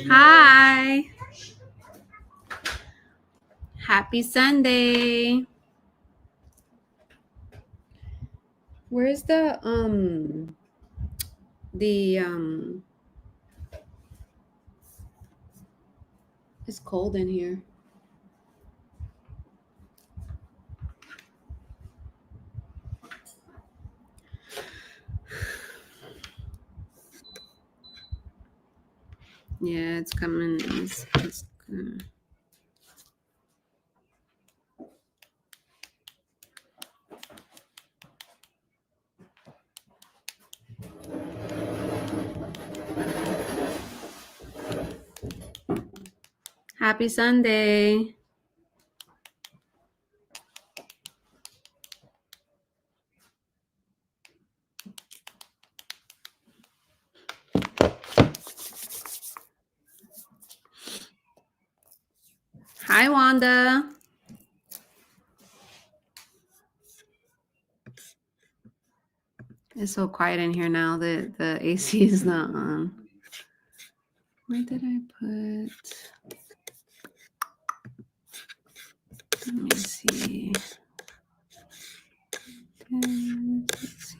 Hi. Happy Sunday. Where's the it's cold in here. Yeah, it's coming. It's Happy Sunday. Hi, Wanda. It's so quiet in here now that the AC is not on. Where did I put? Let me see. Let's see.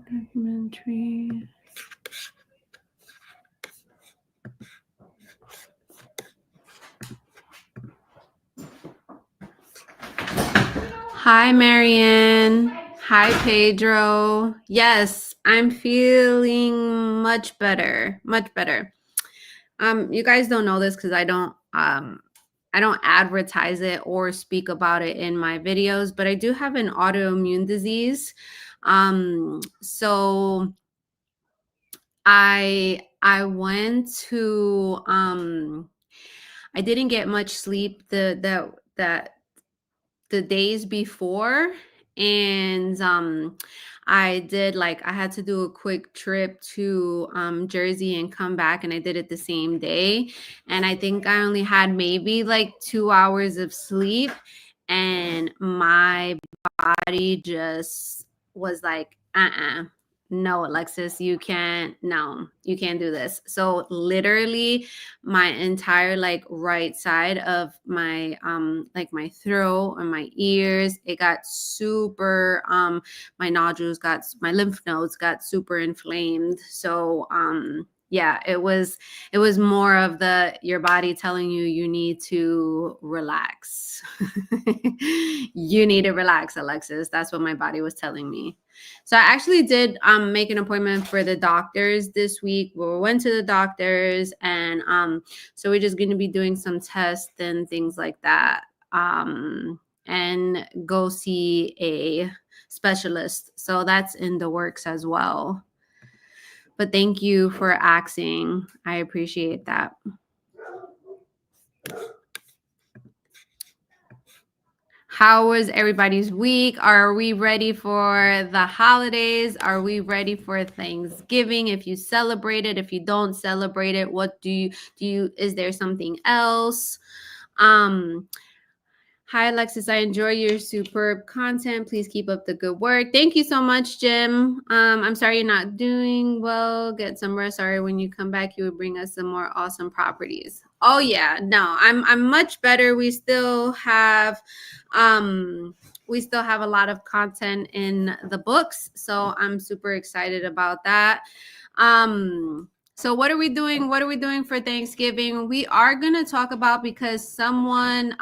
Documentary. Hi, Marianne. Hi, Pedro. Yes, I'm feeling much better. Much better. You guys don't know this because I don't advertise it or speak about it in my videos, but I do have an autoimmune disease. So I went to I didn't get much sleep the days before, and I had to do a quick trip to Jersey and come back, and I did it the same day, and I think I only had maybe like 2 hours of sleep, and my body just was like, no, Alexis, you can't do this. So literally my entire like right side of my like my throat and my ears, it got super my lymph nodes got super inflamed. So yeah, it was more of your body telling you need to relax. You need to relax, Alexis. That's what my body was telling me. So I actually did make an appointment for the doctors this week. We went to the doctors, and so we're just going to be doing some tests and things like that, and go see a specialist. So that's in the works as well. But thank you for asking. I appreciate that. How was everybody's week? Are we ready for the holidays? Are we ready for Thanksgiving? If you celebrate it, if you don't celebrate it, what do you is there something else? Hi, Alexis. I enjoy your superb content. Please keep up the good work. Thank you so much, Jim. I'm sorry you're not doing well. Get some rest. Sorry, when you come back, you would bring us some more awesome properties. Oh yeah, no, I'm much better. We still have a lot of content in the books, so I'm super excited about that. So what are we doing? What are we doing for Thanksgiving? We are going to talk about, because someone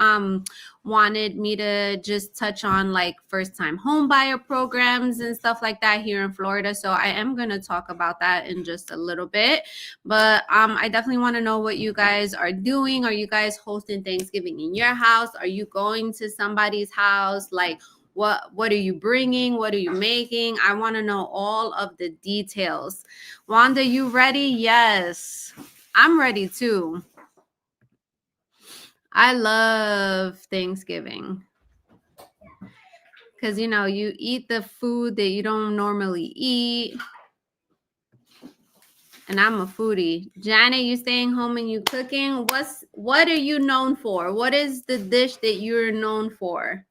wanted me to just touch on like first time home buyer programs and stuff like that here in Florida. So I am going to talk about that in just a little bit. But I definitely want to know what you guys are doing. Are you guys hosting Thanksgiving in your house? Are you going to somebody's house? Like, what are you bringing? What are you making? I want to know all of the details. Wanda, you ready? Yes, I'm ready too. I love Thanksgiving because, you eat the food that you don't normally eat. and I'm a foodie. Janet, you staying home and you cooking. What are you known for? What is the dish that you're known for?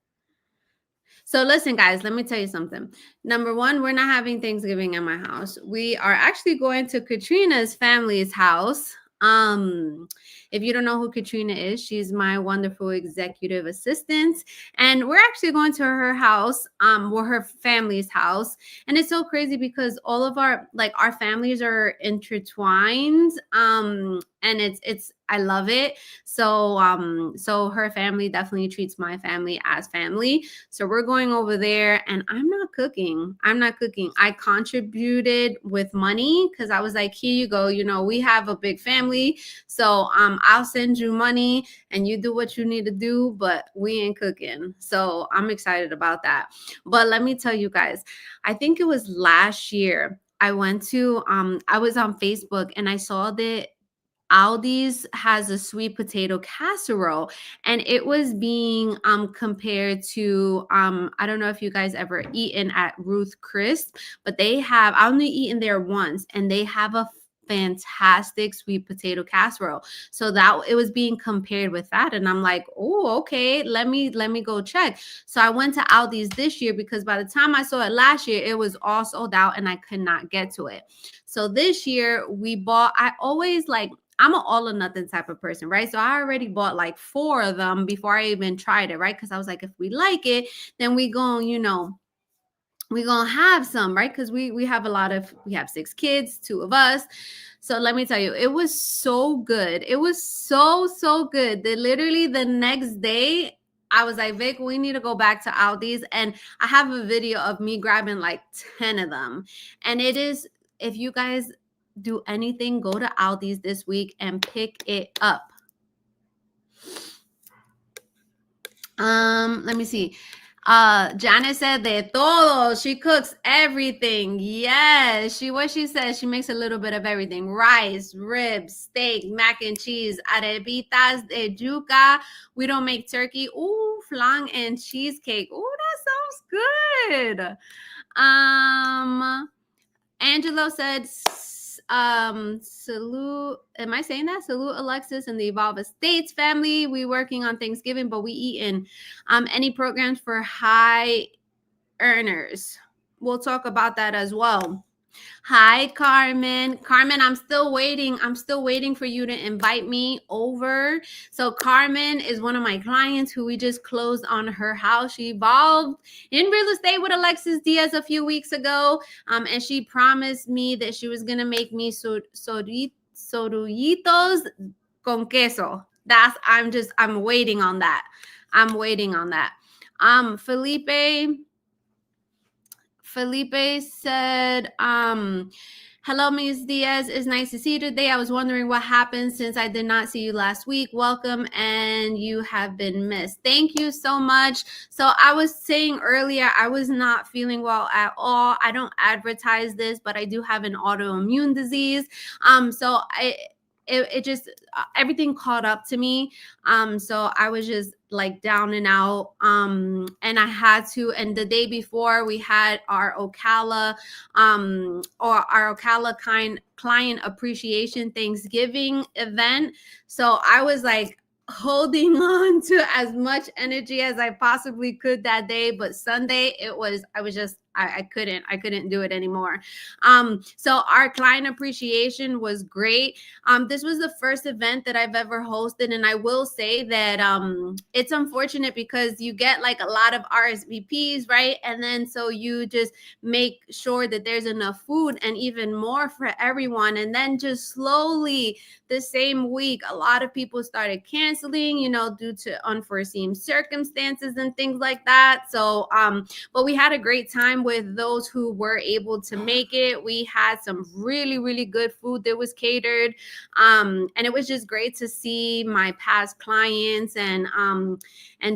So listen, guys, let me tell you something. Number one, we're not having Thanksgiving at my house. We are actually going to Katrina's family's house. If you don't know who Katrina is, she's my wonderful executive assistant, and we're actually going to her house, or her family's house. And it's so crazy because all of our families are intertwined. And it's I love it. So her family definitely treats my family as family. So we're going over there, and I'm not cooking. I contributed with money because I was like, here you go. We have a big family. So I'll send you money and you do what you need to do, but we ain't cooking. So I'm excited about that. But let me tell you guys, I think it was last year. I was on Facebook and I saw that Aldi's has a sweet potato casserole, and it was being compared to I don't know if you guys ever eaten at Ruth Chris, but I only eaten there once, and they have a fantastic sweet potato casserole. So that it was being compared with that, and I'm like, oh, okay, let me go check. So I went to Aldi's this year because by the time I saw it last year, it was all sold out and I could not get to it. So this year I always I'm an all or nothing type of person, right? So I already bought like 4 of them before I even tried it, right? Because I was like, if we like it, then we gonna have some, right? Because we have we have 6 kids, 2 of us. So let me tell you, it was so good. It was so good that literally the next day I was like, Vic, we need to go back to Aldi's. And I have a video of me grabbing like 10 of them. And it is, if you guys do anything, go to Aldi's this week and pick it up. Let me see. Janet said de todo. She cooks everything. Yes, what she says, she makes a little bit of everything. Rice, ribs, steak, mac and cheese, arepitas de yuca. We don't make turkey. Ooh, flan and cheesecake. Ooh, that sounds good. Angelo said, salute, am I saying that? Salute Alexis and the Evolve Estates family. We working on Thanksgiving, but we eating. Any programs for high earners? We'll talk about that as well. Hi, Carmen. Carmen, I'm still waiting. I'm still waiting for you to invite me over. So Carmen is one of my clients who we just closed on her house. She evolved in real estate with Alexis Diaz a few weeks ago. And she promised me that she was going to make me sorullitos con queso. I'm waiting on that. Felipe said, hello, Ms. Diaz. It's nice to see you today. I was wondering what happened since I did not see you last week. Welcome, and you have been missed. Thank you so much. So I was saying earlier, I was not feeling well at all. I don't advertise this, but I do have an autoimmune disease. So it just everything caught up to me. So I was just like down and out. And I had to, and the day before we had our Ocala, client appreciation Thanksgiving event. So I was like holding on to as much energy as I possibly could that day. But Sunday, I couldn't do it anymore. So our client appreciation was great. This was the first event that I've ever hosted. And I will say that it's unfortunate because you get like a lot of RSVPs, right? And then so you just make sure that there's enough food and even more for everyone. And then just slowly the same week, a lot of people started canceling, due to unforeseen circumstances and things like that. So, but we had a great time with those who were able to make it. We had some really, really good food that was catered. And it was just great to see my past clients and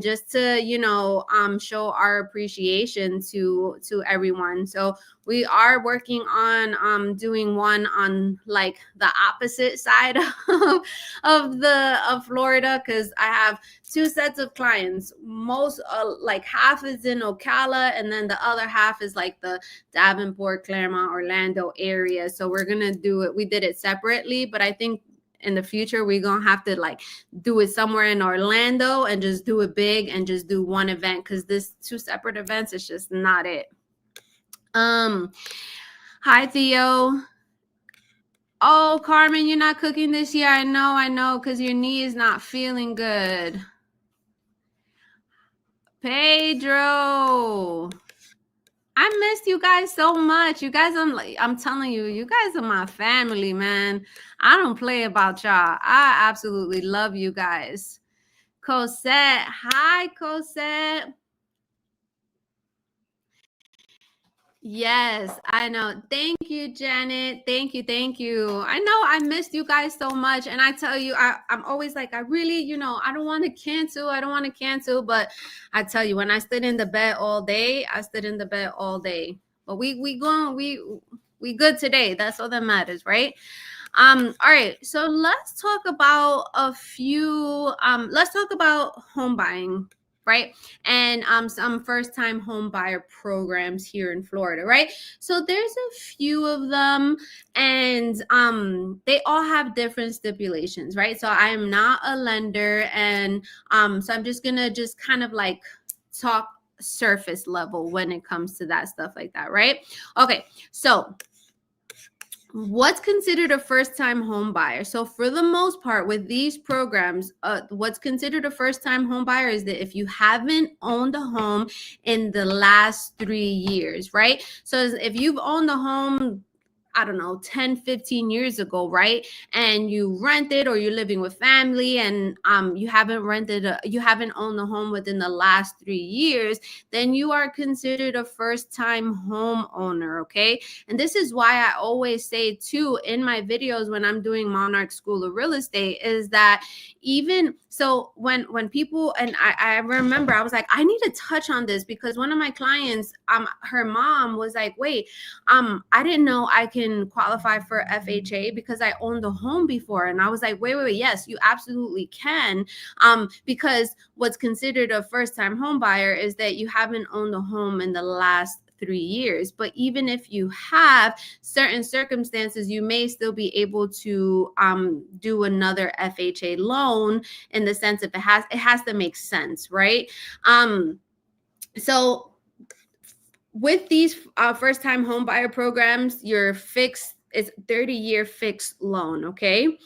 just to, show our appreciation to everyone. So We are working on doing one on like the opposite side of Florida, because I have two sets of clients. Most like half is in Ocala, and then the other half is like the Davenport, Claremont, Orlando area. So we're gonna do it. We did it separately, but I think in the future we're gonna have to like do it somewhere in Orlando and just do it big and just do one event, because this two separate events is just not it. Hi Theo. Oh, Carmen, you're not cooking this year. I know, because your knee is not feeling good. Pedro, I missed you guys so much. You guys, I'm telling you, you guys are my family, man. I don't play about y'all. I absolutely love you guys. Cosette, hi, Cosette. Yes, I know. Thank you, Janet. Thank you. I know I missed you guys so much. And I tell you, I'm always like, I really, I don't want to cancel. But I tell you, when I stood in the bed all day, But we good today. That's all that matters, right? All right, so let's talk about let's talk about home buying, right? And some first-time home buyer programs here in Florida, right? So there's a few of them, and they all have different stipulations, right? So I am not a lender, and so I'm just gonna kind of like talk surface level when it comes to that stuff like that, right? Okay, so what's considered a first-time home buyer? So for the most part with these programs, what's considered a first-time home buyer is that if you haven't owned a home in the last 3 years, right? So if you've owned a home, I don't know, 10, 15 years ago, right? And you rented, or you're living with family, and you haven't owned a home within the last 3 years, then you are considered a first-time homeowner, okay? And this is why I always say too in my videos when I'm doing Monarch School of Real Estate, is that even so when people, and I remember I was like, I need to touch on this, because one of my clients, her mom was like, wait, I didn't know I can qualify for FHA because I owned a home before. And I was like, wait, yes, you absolutely can. Because what's considered a first-time home buyer is that you haven't owned a home in the last 3 years. But even if you have certain circumstances, you may still be able to do another FHA loan, in the sense if it has to make sense, right? So with these first-time home buyer programs, your fixed is 30-year fixed loan, okay?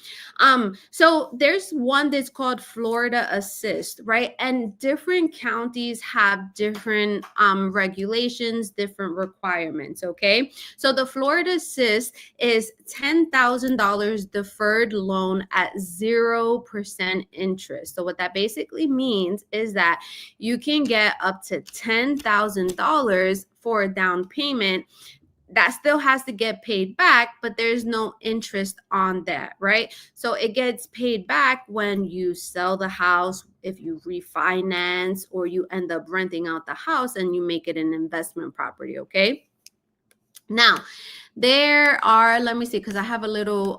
So there's one that's called Florida Assist, right? And different counties have different regulations, different requirements, okay? So the Florida Assist is $10,000 deferred loan at 0% interest. So what that basically means is that you can get up to $10,000 for a down payment. That still has to get paid back, but there's no interest on that, right? So it gets paid back when you sell the house, if you refinance, or you end up renting out the house and you make it an investment property, okay? Now, there are, let me see, because I have a little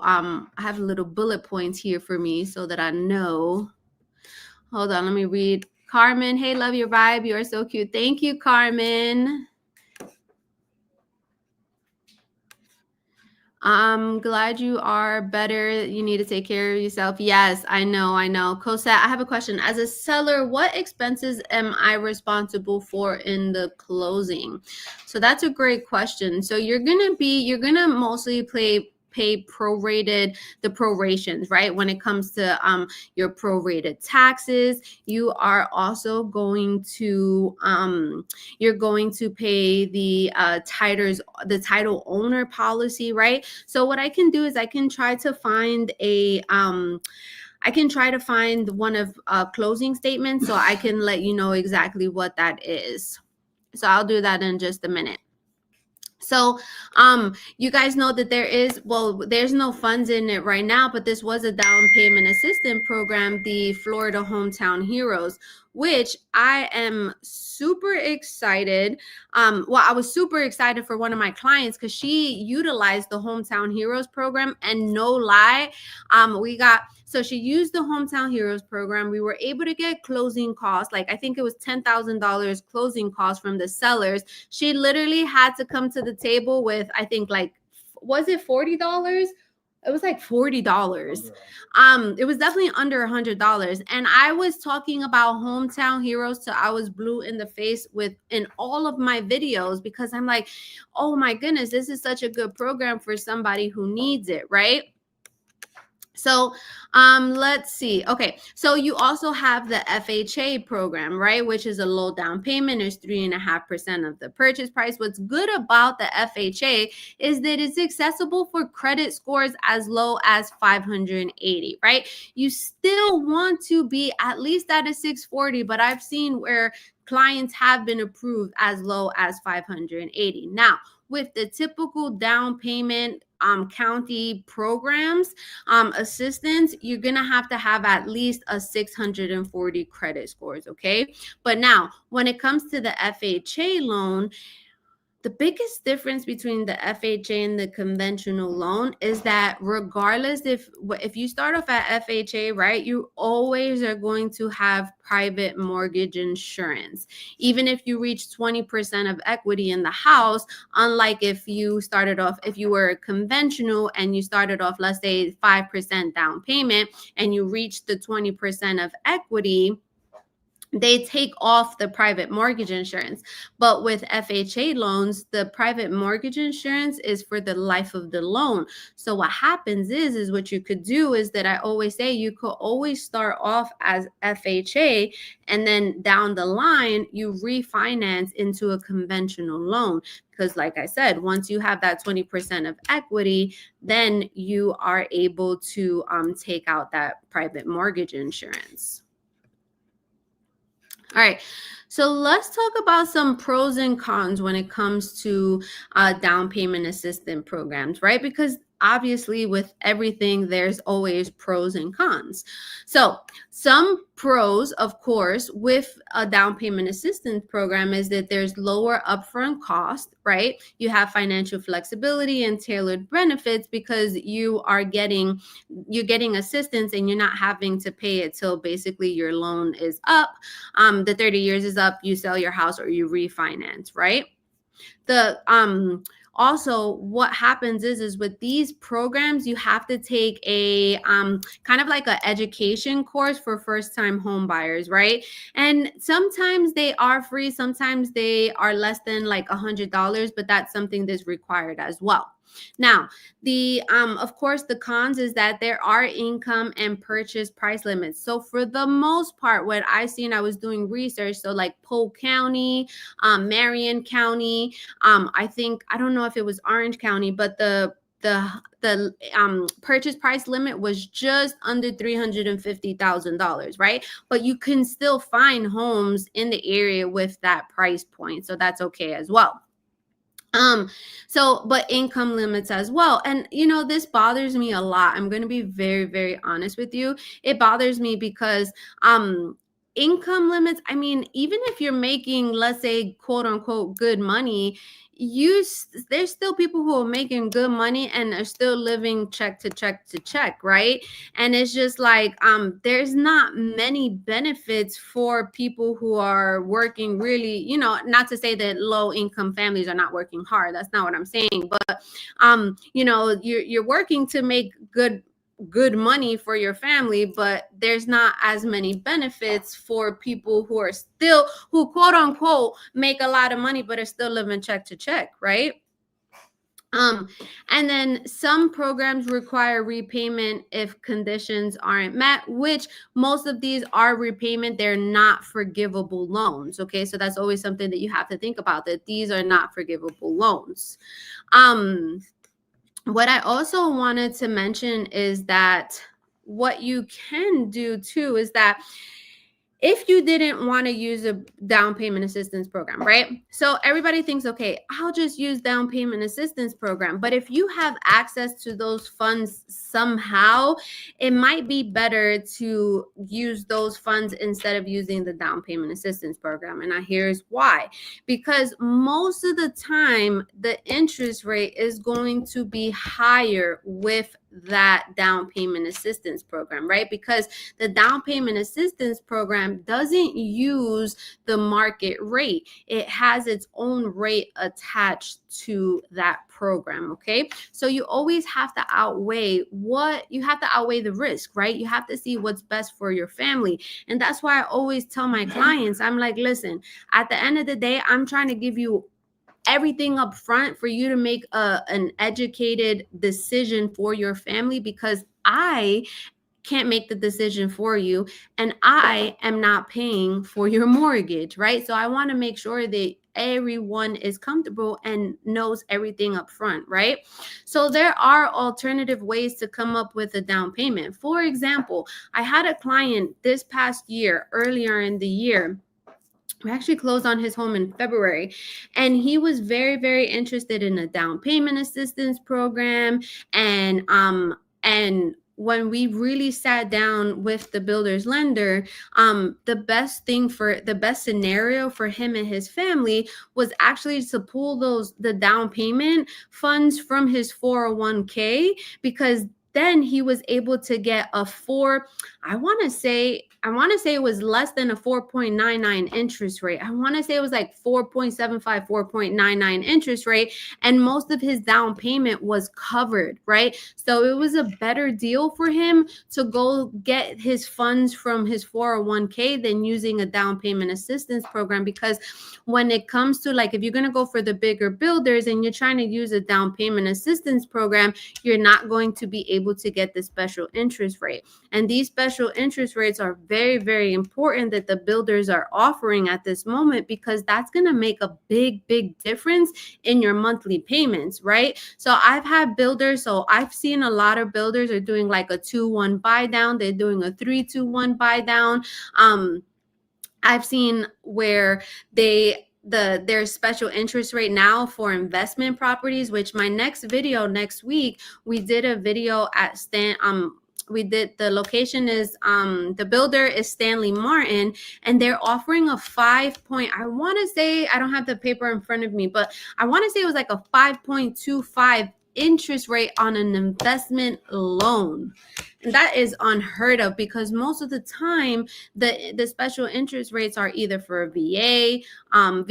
bullet points here for me so that I know. Hold on, let me read. Carmen, hey, love your vibe. You are so cute. Thank you, Carmen. I'm glad you are better. You need to take care of yourself. Yes, I know. Cosette, I have a question. As a seller, what expenses am I responsible for in the closing? So that's a great question. So you're gonna mostly pay prorated, the prorations, right? When it comes to your prorated taxes, you are also going to you're going to pay the title owner policy, right? So what I can do is I can try to find one of closing statements, so I can let you know exactly what that is. So I'll do that in just a minute. So you guys know that there's no funds in it right now, but this was a down payment assistance program, the Florida Hometown Heroes, which I am super excited. Well, I was super excited for one of my clients because she utilized the Hometown Heroes program, and no lie, so she used the Hometown Heroes program. We were able to get closing costs, like I think it was $10,000 closing costs from the sellers. She literally had to come to the table with, I think, like, was it $40? It was like $40. It was definitely under $100. And I was talking about Hometown Heroes till I was blue in the face in all of my videos, because I'm like, oh my goodness, this is such a good program for somebody who needs it, right? So let's see. Okay, so you also have the FHA program, right? Which is a low down payment, is 3.5% of the purchase price. What's good about the FHA is that it's accessible for credit scores as low as 580, right? You still want to be at least at a 640, but I've seen where clients have been approved as low as 580. Now, with the typical down payment county programs, assistance, you're gonna have to have at least a 640 credit scores, okay? But now, when it comes to the FHA loan, the biggest difference between the FHA and the conventional loan is that regardless if you start off at FHA, right, you always are going to have private mortgage insurance. Even if you reach 20% of equity in the house, unlike if you were conventional and you started off, let's say 5% down payment, and you reached the 20% of equity, they take off the private mortgage insurance. But with FHA loans, the private mortgage insurance is for the life of the loan. So what happens is what you could do is that I always say you could always start off as FHA, and then down the line, you refinance into a conventional loan. Because like I said, once you have that 20% of equity, then you are able to take out that private mortgage insurance. All right, so let's talk about some pros and cons when it comes to down payment assistance programs, right? Because obviously with everything, there's always pros and cons. So some pros, of course, with a down payment assistance program is that there's lower upfront cost, right? You have financial flexibility and tailored benefits because you're getting assistance, and you're not having to pay it till basically your loan is up. The 30 years is up, you sell your house or you refinance, right? Also, what happens is with these programs, you have to take a kind of like an education course for first-time home buyers, right? And sometimes they are free, sometimes they are less than like $100, but that's something that's required as well. Now, of course, the cons is that there are income and purchase price limits. So for the most part, what I seen, I was doing research. So like Polk County, Marion County, I don't know if it was Orange County, but the purchase price limit was just under $350,000, right? But you can still find homes in the area with that price point, so that's okay as well. But income limits as well. And this bothers me a lot. I'm going to be very, very honest with you. It bothers me because income limits, I mean, even if you're making, let's say, quote unquote, good money, there's still people who are making good money and are still living check to check to check, right? And it's just like there's not many benefits for people who are working really, not to say that low income families are not working hard. That's not what I'm saying. But you're working to make good money for your family, but there's not as many benefits for people who quote unquote make a lot of money but are still living check to check, right? And then some programs require repayment if conditions aren't met, which most of these are repayment. They're not forgivable loans. Okay, so that's always something that you have to think about, that these are not forgivable loans. What I also wanted to mention is that what you can do too is that if you didn't want to use a down payment assistance program, right? So everybody thinks, okay, I'll just use down payment assistance program. But if you have access to those funds somehow, it might be better to use those funds instead of using the down payment assistance program. And here's why. Because most of the time, the interest rate is going to be higher with that down payment assistance program, right? Because the down payment assistance program doesn't use the market rate. It has its own rate attached to that program, okay? So you always have to outweigh the risk, right? You have to see what's best for your family. And that's why I always tell my clients, I'm like, listen, at the end of the day, I'm trying to give you everything up front for you to make an educated decision for your family, because I can't make the decision for you and I am not paying for your mortgage, right? So I want to make sure that everyone is comfortable and knows everything up front, right? So there are alternative ways to come up with a down payment. For example, I had a client this past year, earlier in the year. We actually closed on his home in February, and he was very, very interested in a down payment assistance program. And when we really sat down with the builder's lender, the best scenario for him and his family was actually to pull the down payment funds from his 401k, because then he was able to get I want to say it was less than a 4.99 interest rate. I want to say it was like 4.75, 4.99 interest rate. And most of his down payment was covered, right? So it was a better deal for him to go get his funds from his 401k than using a down payment assistance program. Because when it comes to, like, if you're going to go for the bigger builders and you're trying to use a down payment assistance program, you're not going to be able to get the special interest rate. And these special interest rates are very, very important that the builders are offering at this moment, because that's going to make a big, big difference in your monthly payments, right? So I've seen a lot of builders are doing like a 2-1 buy down. They're doing a 3-2-1 buy down. I've seen where their special interest rate now for investment properties, which my next video next week, we did a video at the location is the builder is Stanley Martin, and they're offering a I want to say, I don't have the paper in front of me, but I want to say it was like a 5.25 interest rate on an investment loan. And that is unheard of, because most of the time the special interest rates are either for a VA loan,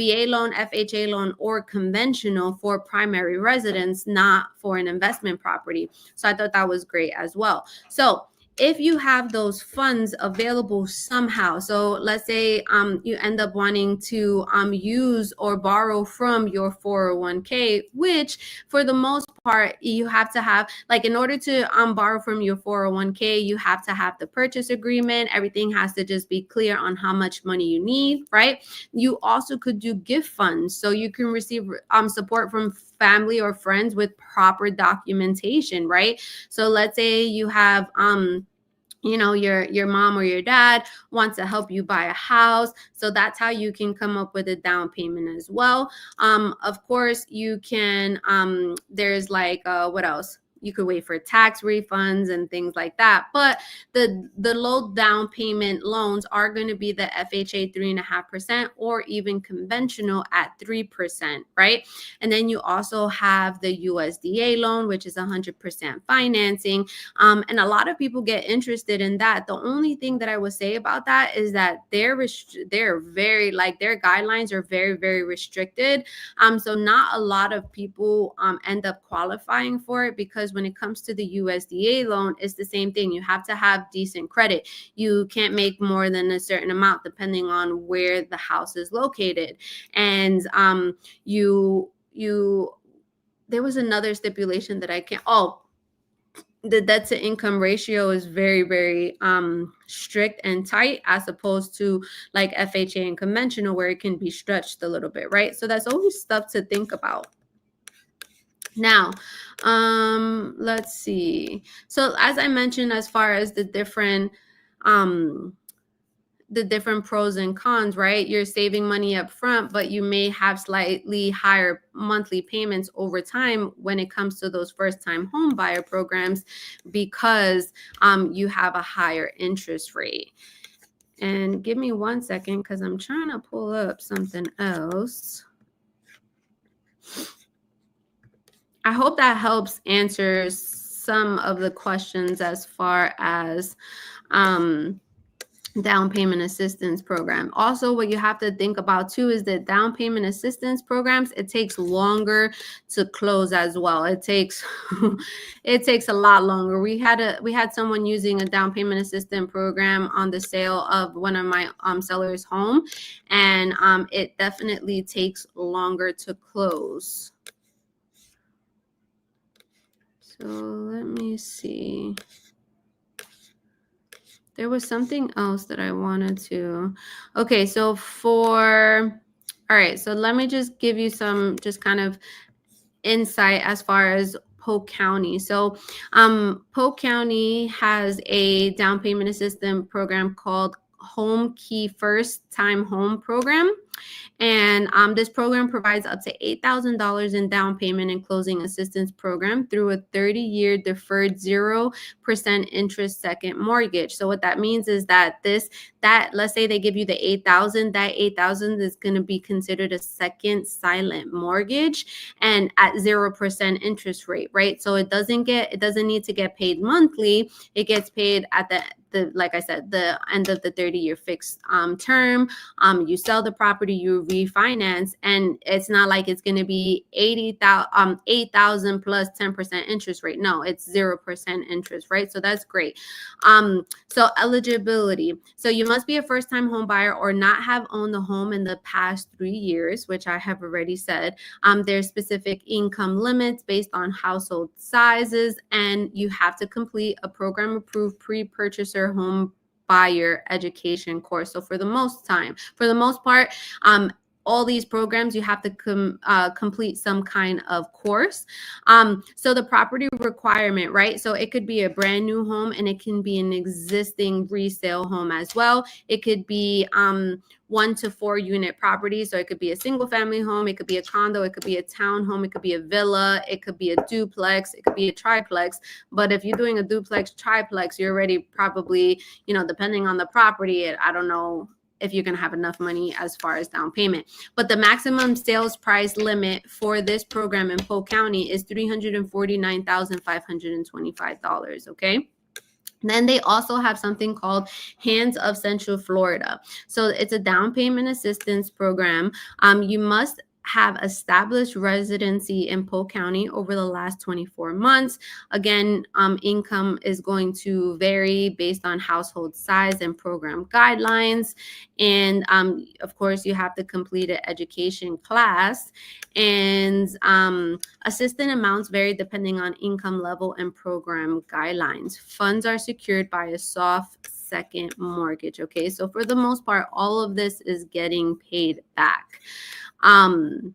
FHA loan, or conventional for primary residence, not for an investment property. So I thought that was great as well. So if you have those funds available somehow, so let's say you end up wanting to use or borrow from your 401k, which for the most part you have to have, like, in order to borrow from your 401k, you have to have the purchase agreement. Everything has to just be clear on how much money you need, right? You also could do gift funds, so you can receive support from family or friends with proper documentation, right? So let's say you have your mom or your dad wants to help you buy a house, so that's how you can come up with a down payment as well. Of course, you can there's like what else? You could wait for tax refunds and things like that. But the low down payment loans are going to be the FHA 3.5% or even conventional at 3%, right? And then you also have the USDA loan, which is 100% financing. And a lot of people get interested in that. The only thing that I would say about that is that they're very, like, their guidelines are very, very restricted. So not a lot of people end up qualifying for it, because when it comes to the USDA loan, it's the same thing. You have to have decent credit. You can't make more than a certain amount depending on where the house is located. And there was another stipulation that I can't. The debt to income ratio is very, very strict and tight, as opposed to like FHA and conventional, where it can be stretched a little bit, right? So that's always stuff to think about. Now, let's see. So as I mentioned, as far as the different the different pros and cons, right? You're saving money up front, but you may have slightly higher monthly payments over time when it comes to those first-time home buyer programs because you have a higher interest rate. And give me 1 second because I'm trying to pull up something else. I hope that helps answer some of the questions as far as down payment assistance program. Also, what you have to think about too is that down payment assistance programs, it takes longer to close as well. It takes it takes a lot longer. We had someone using a down payment assistance program on the sale of one of my sellers' home, and it definitely takes longer to close. So let me see. There was something else that I wanted to. Okay, so all right, so let me just give you some just kind of insight as far as Polk County. So Polk County has a down payment assistance program called Home Key First Time Home Program. And this program provides up to $8,000 in down payment and closing assistance program through a 30-year deferred 0% interest second mortgage. So what that means is that let's say they give you the $8,000, that $8,000 is going to be considered a second silent mortgage and at 0% interest rate, right? So it doesn't need to get paid monthly. It gets paid at like I said, the end of the 30-year fixed term. You sell the property, you refinance, and it's not like it's going to be $8,000 plus 10% interest rate. No, it's 0% interest, right? So that's great. So eligibility. So you must be a first-time home buyer or not have owned the home in the past 3 years, which I have already said. There's specific income limits based on household sizes, and you have to complete a program-approved pre-purchaser home buyer education course. So for the most part, all these programs, you have to complete some kind of course. So the property requirement, right? So it could be a brand new home and it can be an existing resale home as well. It could be 1 to 4 unit property. So it could be a single family home. It could be a condo. It could be a townhome. It could be a villa. It could be a duplex. It could be a triplex. But if you're doing a duplex, triplex, you're already probably, depending on the property, I don't know if you're going to have enough money as far as down payment. But the maximum sales price limit for this program in Polk County is $349,525, okay? Then they also have something called Hands of Central Florida. So it's a down payment assistance program. You must have established residency in Polk County over the last 24 months. Again, income is going to vary based on household size and program guidelines. And of course, you have to complete an education class. And assistance amounts vary depending on income level and program guidelines. Funds are secured by a soft second mortgage. Okay, so for the most part, all of this is getting paid back. So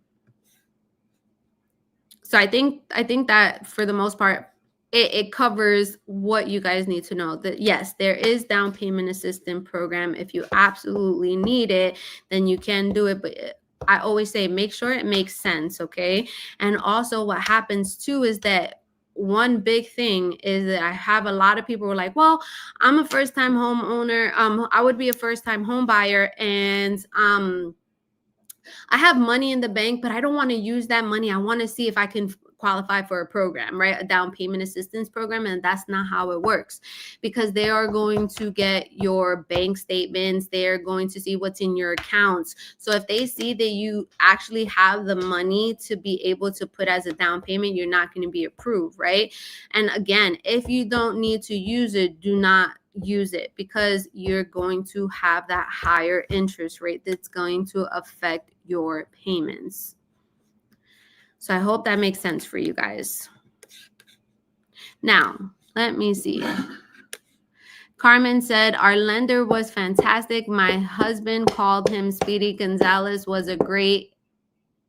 I think that for the most part, it covers what you guys need to know. That yes, there is down payment assistance program. If you absolutely need it, then you can do it. But I always say, make sure it makes sense, okay? And also what happens too is that one big thing is that I have a lot of people who are like, well, I'm a first-time homeowner. I would be a first-time home buyer, and I have money in the bank, but I don't want to use that money. I want to see if I can qualify for a program, right? A down payment assistance program. And that's not how it works, because they are going to get your bank statements. They're going to see what's in your accounts. So if they see that you actually have the money to be able to put as a down payment, you're not going to be approved, right? And again, if you don't need to use it, do not use it, because you're going to have that higher interest rate that's going to affect your payments. So I hope that makes sense for you guys. Now, let me see. Carmen said, our lender was fantastic. My husband called him Speedy Gonzalez, was a great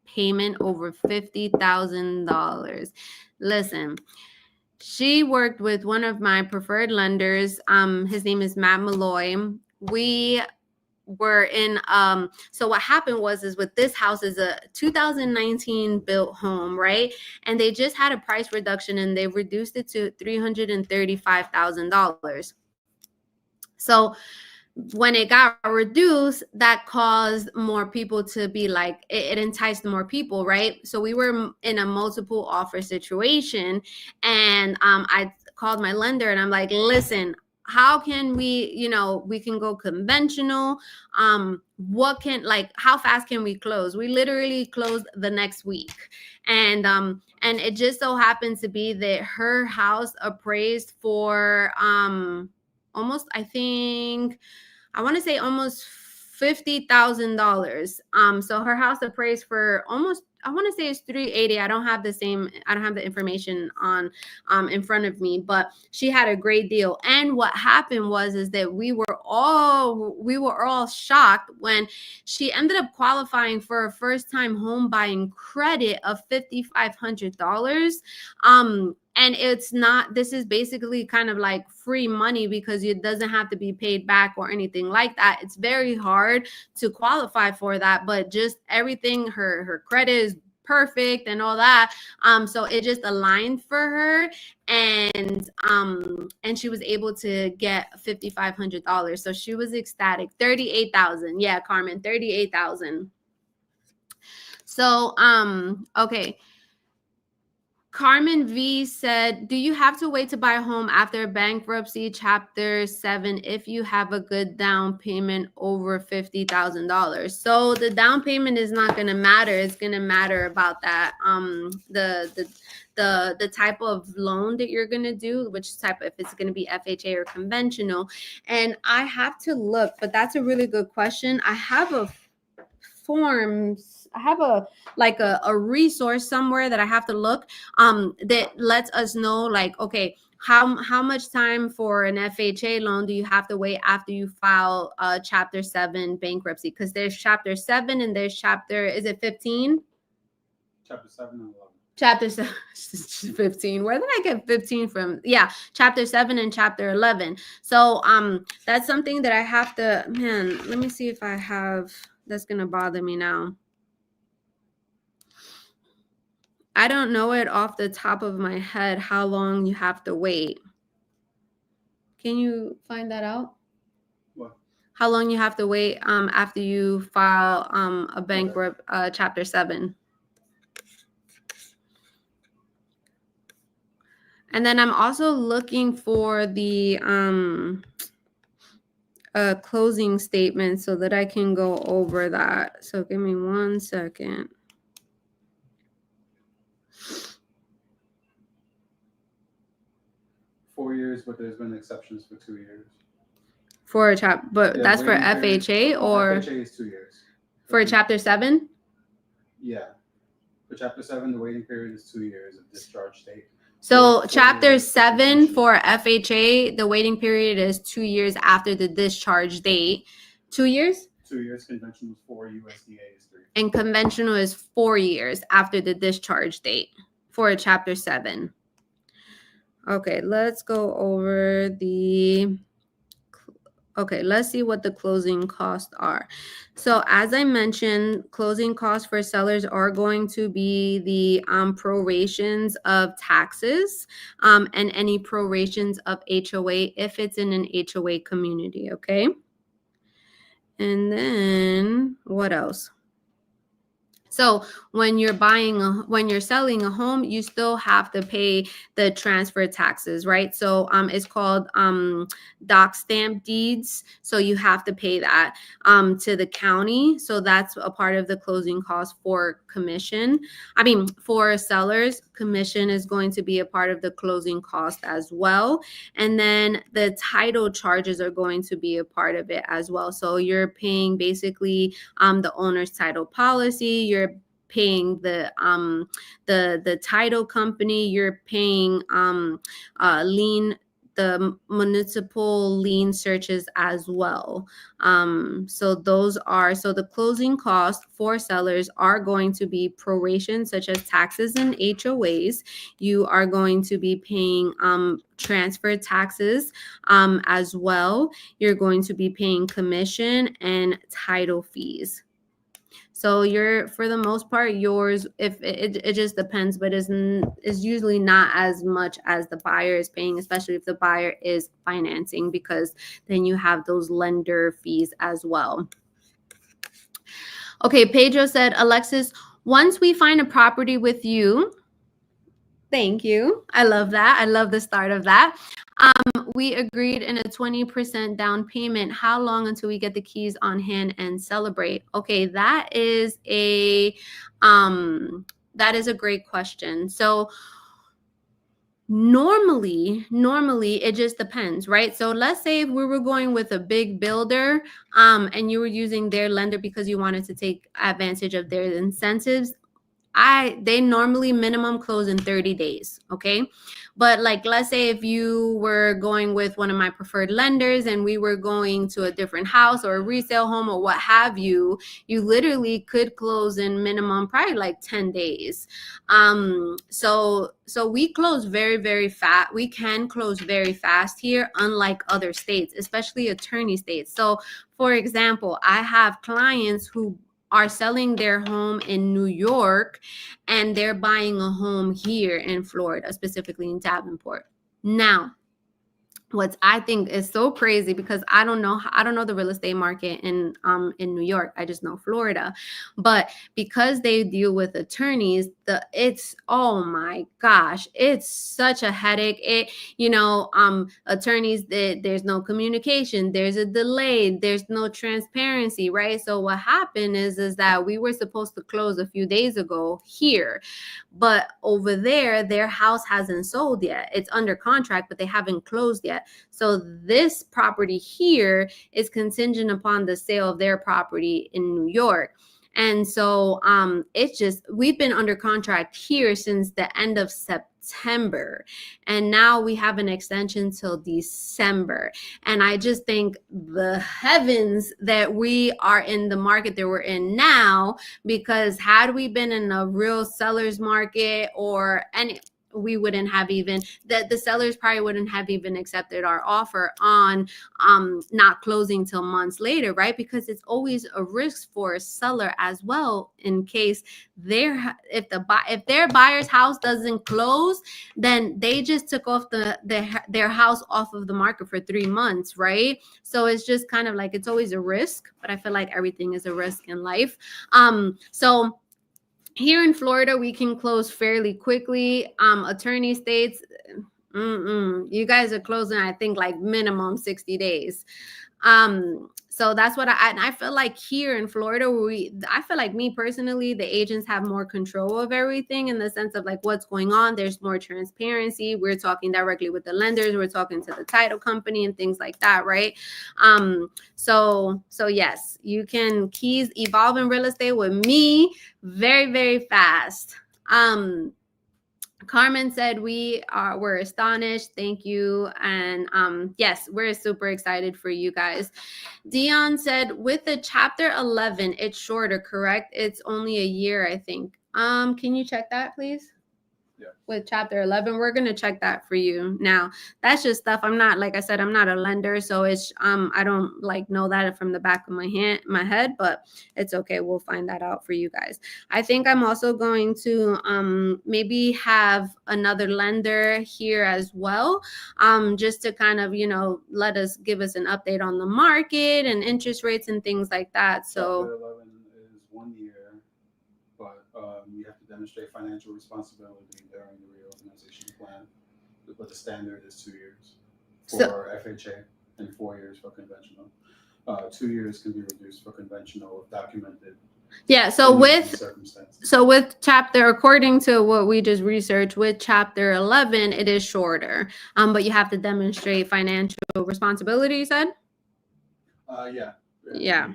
payment, over $50,000. Listen, she worked with one of my preferred lenders. His name is Matt Malloy. We were in so what happened was is with this house is a 2019 built home, right? And they just had a price reduction and they reduced it to $335,000. So when it got reduced, that caused more people to be like, it enticed more people, right? So we were in a multiple offer situation, and I called my lender and I'm like, listen, how can we, we can go conventional. What can, like, how fast can we close? We literally closed the next week. And it just so happens to be that her house appraised for almost, I want to say almost $50,000. So her house appraised for almost, I want to say it's 380. I don't have the information on in front of me, but she had a great deal. And what happened was is that we were all shocked when she ended up qualifying for a first time home buying credit of $5,500. And it's not, this is basically kind of like free money because it doesn't have to be paid back or anything like that. It's very hard to qualify for that, but just everything, her credit is perfect and all that. So it just aligned for her, and she was able to get $5,500. So she was ecstatic. 38,000. Yeah, Carmen, 38,000. So okay. Carmen V said, do you have to wait to buy a home after bankruptcy Chapter 7 if you have a good down payment over $50,000? So the down payment is not going to matter. It's going to matter about that, the type of loan that you're going to do, which type, if it's going to be FHA or conventional. And I have to look, but that's a really good question. I have a resource somewhere that I have to look that lets us know, like, okay, how much time for an FHA loan do you have to wait after you file Chapter 7 bankruptcy? Because there's Chapter 7 and there's is it 15? Chapter 7 and 11. Chapter 7, 15. Where did I get 15 from? Yeah, Chapter 7 and Chapter 11. So that's something that I have to, let me see if I have, that's going to bother me now. I don't know it off the top of my head how long you have to wait. Can you find that out? What? How long you have to wait after you file a bankrupt Chapter 7? And then I'm also looking for the closing statement so that I can go over that. So give me 1 second. $4 years, but there's been exceptions for 2 years. For a but that's for FHA or FHA is 2 years. For Chapter 7? Yeah. For Chapter 7, the waiting period is 2 years of discharge date. So Chapter 7 for FHA, the waiting period is 2 years after the discharge date. 2 years? 2 years. Conventional is 4. USDA is 3. And conventional is 4 years after the discharge date for a Chapter 7. Okay, let's go over let's see what the closing costs are. So as I mentioned, closing costs for sellers are going to be the prorations of taxes and any prorations of HOA if it's in an HOA community, okay? And then what else? So when you're selling a home, you still have to pay the transfer taxes, right? So it's called doc stamp deeds. So you have to pay that to the county. So that's a part of the closing cost for commission. For sellers, commission is going to be a part of the closing cost as well. And then the title charges are going to be a part of it as well. So you're paying basically the owner's title policy, you're paying the title company, you're paying lien the municipal lien searches as well. So those are, so the closing costs for sellers are going to be proration, such as taxes and HOAs. You are going to be paying transfer taxes as well. You're going to be paying commission and title fees. So you're, for the most part, yours, if it just depends, but is usually not as much as the buyer is paying, especially if the buyer is financing, because then you have those lender fees as well. Okay, Pedro said, Alexis, once we find a property with you, thank you. I love that. I love the start of that. We agreed in a 20% down payment. How long until we get the keys on hand and celebrate? Okay, that is a great question. So normally it just depends, right? So let's say if we were going with a big builder and you were using their lender because you wanted to take advantage of their incentives, they normally minimum close in 30 days. Okay. But like, let's say if you were going with one of my preferred lenders and we were going to a different house or a resale home or what have you, you literally could close in minimum probably like 10 days. So we close very, very fast. We can close very fast here, unlike other states, especially attorney states. So for example, I have clients who are selling their home in New York and they're buying a home here in Florida, specifically in Davenport. Now, what I think is so crazy, because I don't know the real estate market in New York. I just know Florida. But because they deal with attorneys, it's, oh my gosh, it's such a headache. Attorneys, there's no communication, there's a delay, there's no transparency, right? So what happened is that we were supposed to close a few days ago here, but over there, their house hasn't sold yet. It's under contract, but they haven't closed yet. So this property here is contingent upon the sale of their property in New York. And so it's just, we've been under contract here since the end of September, and now we have an extension till December. And I just think the heavens that we are in the market that we're in now, because had we been in a real seller's market or any, we wouldn't have even, the sellers probably wouldn't have even accepted our offer on not closing till months later, right? Because it's always a risk for a seller as well, in case if their buyer's house doesn't close, then they just took off their house off of the market for 3 months, right? So it's just kind of like, it's always a risk, but I feel like everything is a risk in life. So here in Florida, we can close fairly quickly. Attorney states, you guys are closing, I think, like minimum 60 days. So that's what I feel like here in Florida, I feel like, me personally, the agents have more control of everything, in the sense of like what's going on. There's more transparency. We're talking directly with the lenders. We're talking to the title company and things like that, right? So yes, you can keys evolve in real estate with me very, very fast. Carmen said we're astonished. Thank you. And yes, we're super excited for you guys. Dion said, with the chapter 11, it's shorter, correct? It's only a year, I think. Can you check that, please? Yeah. With chapter 11, we're going to check that for you. Now, that's just stuff. I'm not, like I said, I'm not a lender, so it's I don't like know that from the back of my head, but it's okay. We'll find that out for you guys. I think I'm also going to maybe have another lender here as well, just to kind of, give us an update on the market and interest rates and things like that. So chapter 11 is 1 year. But you have to demonstrate financial responsibility during the reorganization plan. But the standard is 2 years for FHA and 4 years for conventional. 2 years can be reduced for conventional if documented. Yeah. So with chapter, according to what we just researched, with chapter 11, it is shorter. But you have to demonstrate financial responsibility, you said? Yeah. Yeah.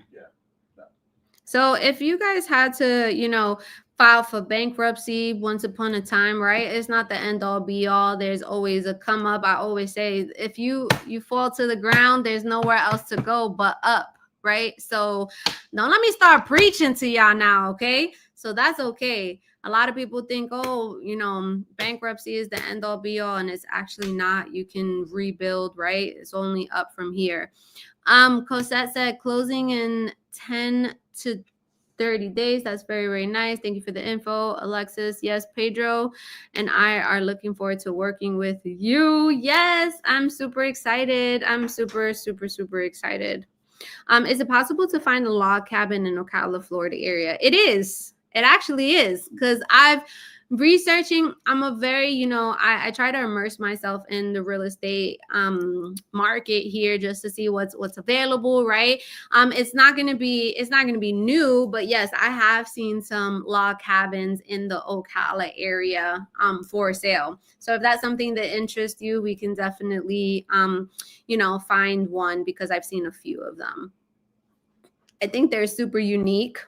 So if you guys had to, filed for bankruptcy once upon a time, right? It's not the end all be all. There's always a come up. I always say, if you fall to the ground, there's nowhere else to go but up, right? So don't let me start preaching to y'all now, okay? So that's okay. A lot of people think, oh, bankruptcy is the end all be all, and it's actually not. You can rebuild, right? It's only up from here. Cosette said closing in 10 to 30 days. That's very, very nice. Thank you for the info, Alexis. Yes, Pedro and I are looking forward to working with you. Yes, I'm super excited. I'm super, super, super excited. Is it possible to find a log cabin in Ocala, Florida area? It is. It actually is, because I've researching. I'm a very, I try to immerse myself in the real estate market here just to see what's available, right? It's not gonna be new, but yes, I have seen some log cabins in the Ocala area for sale. So if that's something that interests you, we can definitely find one, because I've seen a few of them. I think they're super unique.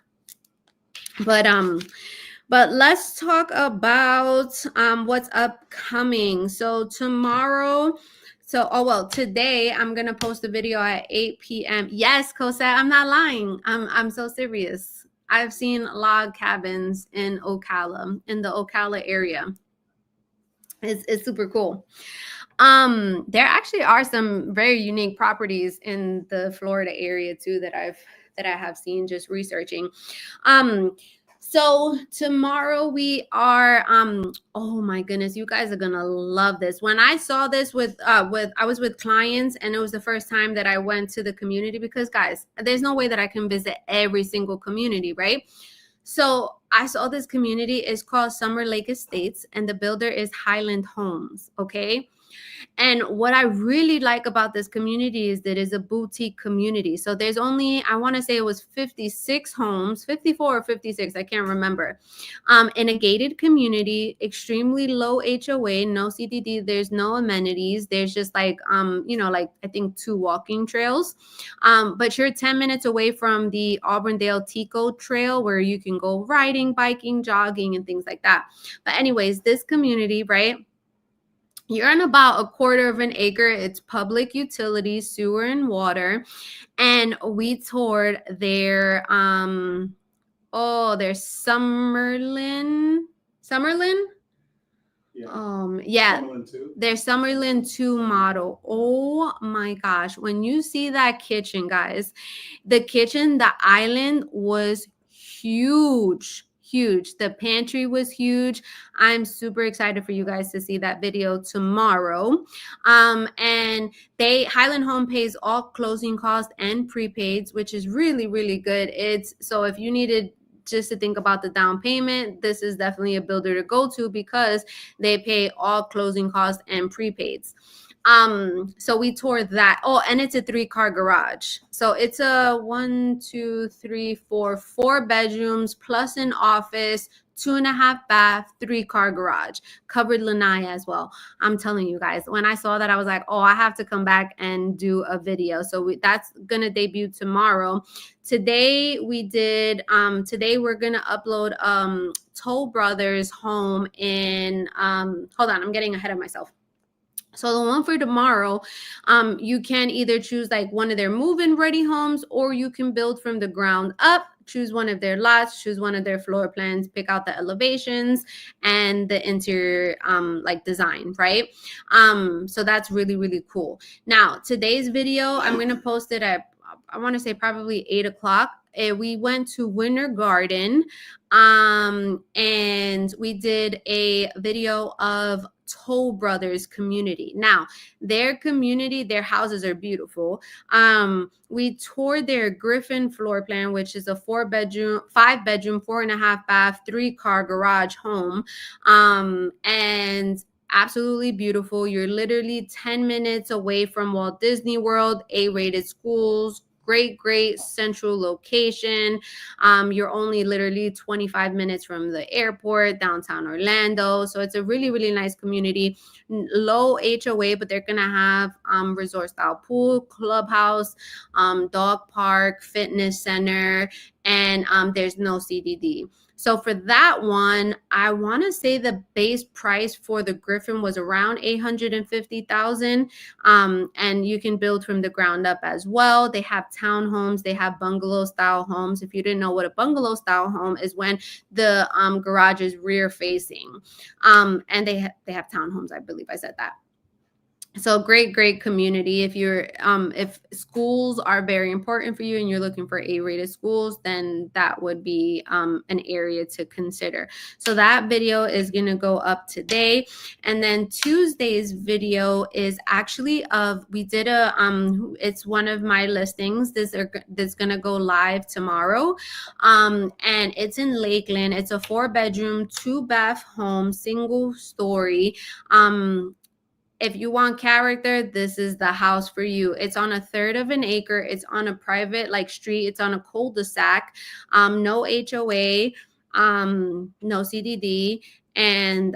But let's talk about what's upcoming. So tomorrow, today I'm gonna post a video at 8 p.m. Yes, Cosette, I'm not lying. I'm so serious. I've seen log cabins in Ocala, in the Ocala area. It's super cool. There actually are some very unique properties in the Florida area too that I have seen just researching. So tomorrow we are oh my goodness, you guys are gonna love this. When I saw this I was with clients, and it was the first time that I went to the community, because guys, there's no way that I can visit every single community, right? So I saw this community. It's called Summer Lake Estates, and the builder is Highland Homes. Okay. And what I really like about this community is that it's a boutique community. So there's only, I want to say it was 56 homes, 54 or 56, I can't remember, in a gated community, extremely low HOA, no CDD, there's no amenities. There's just like, like I think 2 walking trails. But you're 10 minutes away from the Auburndale Tico Trail, where you can go riding, biking, jogging, and things like that. But anyways, this community, right? You're on about a quarter of an acre. It's public utilities, sewer, and water. And we toured their their Summerlin. Yeah, their Summerlin 2 model. Oh my gosh. When you see that kitchen, guys, the island was huge. The pantry was huge. I'm super excited for you guys to see that video tomorrow. And Highland Home pays all closing costs and prepaids, which is really, really good. So if you needed just to think about the down payment, this is definitely a builder to go to, because they pay all closing costs and prepaids. So we toured that. Oh, and it's a 3-car garage. So it's a 4 bedrooms plus an office, 2.5 bath, 3-car garage, covered lanai as well. I'm telling you guys, when I saw that, I was like, oh, I have to come back and do a video. So that's gonna debut tomorrow. Today we're gonna upload Toll Brothers home in hold on, I'm getting ahead of myself. So the one for tomorrow, you can either choose like one of their move-in ready homes, or you can build from the ground up. Choose one of their lots, choose one of their floor plans, pick out the elevations and the interior like design, right? So that's really, really cool. Now, today's video, I'm going to post it at, I want to say probably 8 o'clock. We went to Winter Garden and we did a video of Toll Brothers community. Now, their community, their houses are beautiful. We toured their Griffin floor plan, which is a 5 bedroom, 4.5 bath, 3-car garage home. And absolutely beautiful. You're literally 10 minutes away from Walt Disney World, A-rated schools, great central location. You're only literally 25 minutes from the airport, downtown Orlando. So it's a really, really nice community. Low HOA, but they're gonna have resort style pool, clubhouse, dog park, fitness center, and there's no CDD. So for that one, I want to say the base price for the Griffin was around $850,000. And you can build from the ground up as well. They have townhomes, they have bungalow style homes. If you didn't know what a bungalow style home is, when the garage is rear facing, and they have townhomes. I believe I said that. So great community. If you're if schools are very important for you and you're looking for A-rated schools, then that would be an area to consider. So that video is going to go up today, and then Tuesday's video is actually we did a it's one of my listings that's going to go live tomorrow, and it's in Lakeland. It's a 4-bedroom 2-bath home, single story. If you want character, this is the house for you. It's on 1/3 of an acre. It's on a private street. It's on a cul-de-sac. No HOA, no CDD, and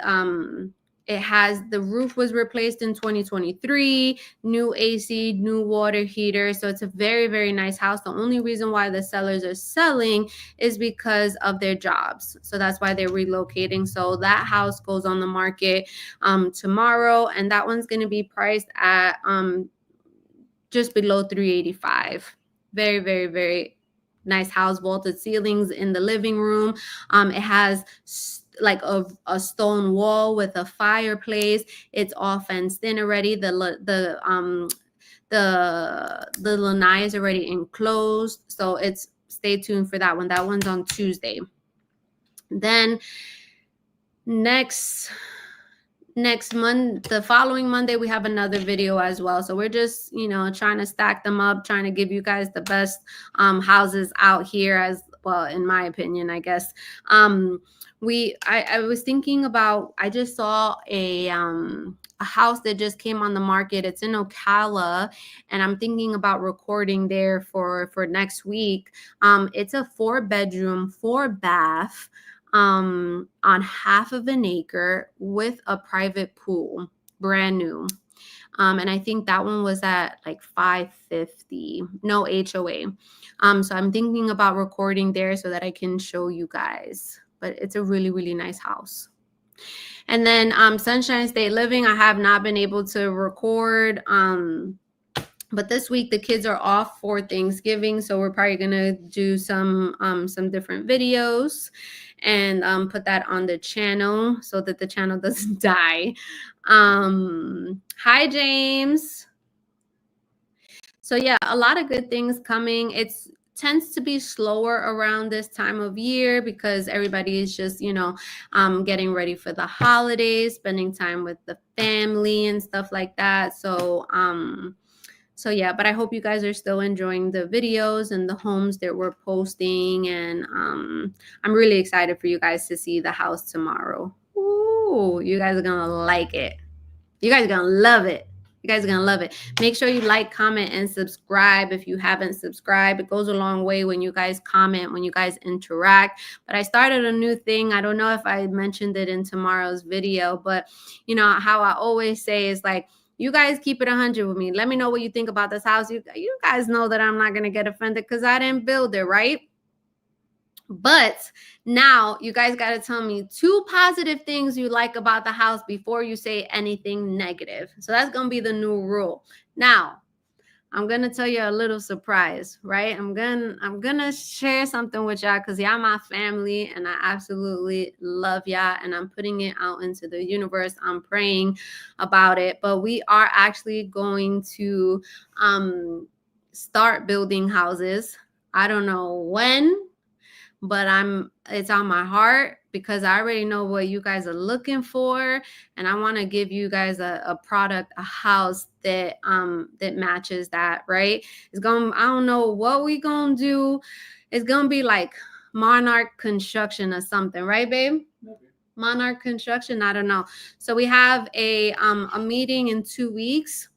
the roof was replaced in 2023, new AC, new water heater. So it's a very nice house. The only reason why the sellers are selling is because of their jobs. So that's why they're relocating. So that house goes on the market tomorrow, and that one's going to be priced at just below $385,000. Very nice house, vaulted ceilings in the living room. It has like a stone wall with a fireplace. It's all fenced in already. The lanai is already enclosed. So stay tuned for that one. That one's on Tuesday. Then next month, the following Monday, we have another video as well. So we're just trying to stack them up, trying to give you guys the best houses out here, as well, in my opinion, I guess. I was thinking about, I just saw a house that just came on the market. It's in Ocala, and I'm thinking about recording there for next week. It's a 4-bedroom 4-bath on 1/2 of an acre with a private pool, brand new. And I think that one was at like $550,000, no HOA. So I'm thinking about recording there so that I can show you guys. But it's a really nice house. And then Sunshine State Living, I have not been able to record. But this week the kids are off for Thanksgiving, so we're probably gonna do some different videos and put that on the channel so that the channel doesn't die. Hi, James. So yeah, a lot of good things coming. It tends to be slower around this time of year because everybody is just getting ready for the holidays, spending time with the family and stuff like that. So yeah, but I hope you guys are still enjoying the videos and the homes that we're posting, and I'm really excited for you guys to see the house tomorrow. Ooh, you guys are gonna like it. You guys are gonna love it. You guys are gonna love it. Make sure you like, comment, and subscribe if you haven't subscribed. It goes a long way when you guys comment, when you guys interact. But I started a new thing. I don't know if I mentioned it in tomorrow's video, but how I always say is like, you guys keep it 100 with me. Let me know what you think about this house. You guys know that I'm not going to get offended because I didn't build it, right? But now you guys got to tell me 2 positive things you like about the house before you say anything negative. So that's going to be the new rule. Now, I'm going to tell you a little surprise, right? I'm going to share something with y'all because y'all my family and I absolutely love y'all, and I'm putting it out into the universe. I'm praying about it, but we are actually going to start building houses. I don't know when, but it's on my heart because I already know what you guys are looking for, and I want to give you guys a product, a house that matches that, right? I don't know what we gonna do. It's gonna be like Monarch Construction or something, right, babe? Maybe. Monarch Construction, I don't know. So we have a meeting in 2 weeks.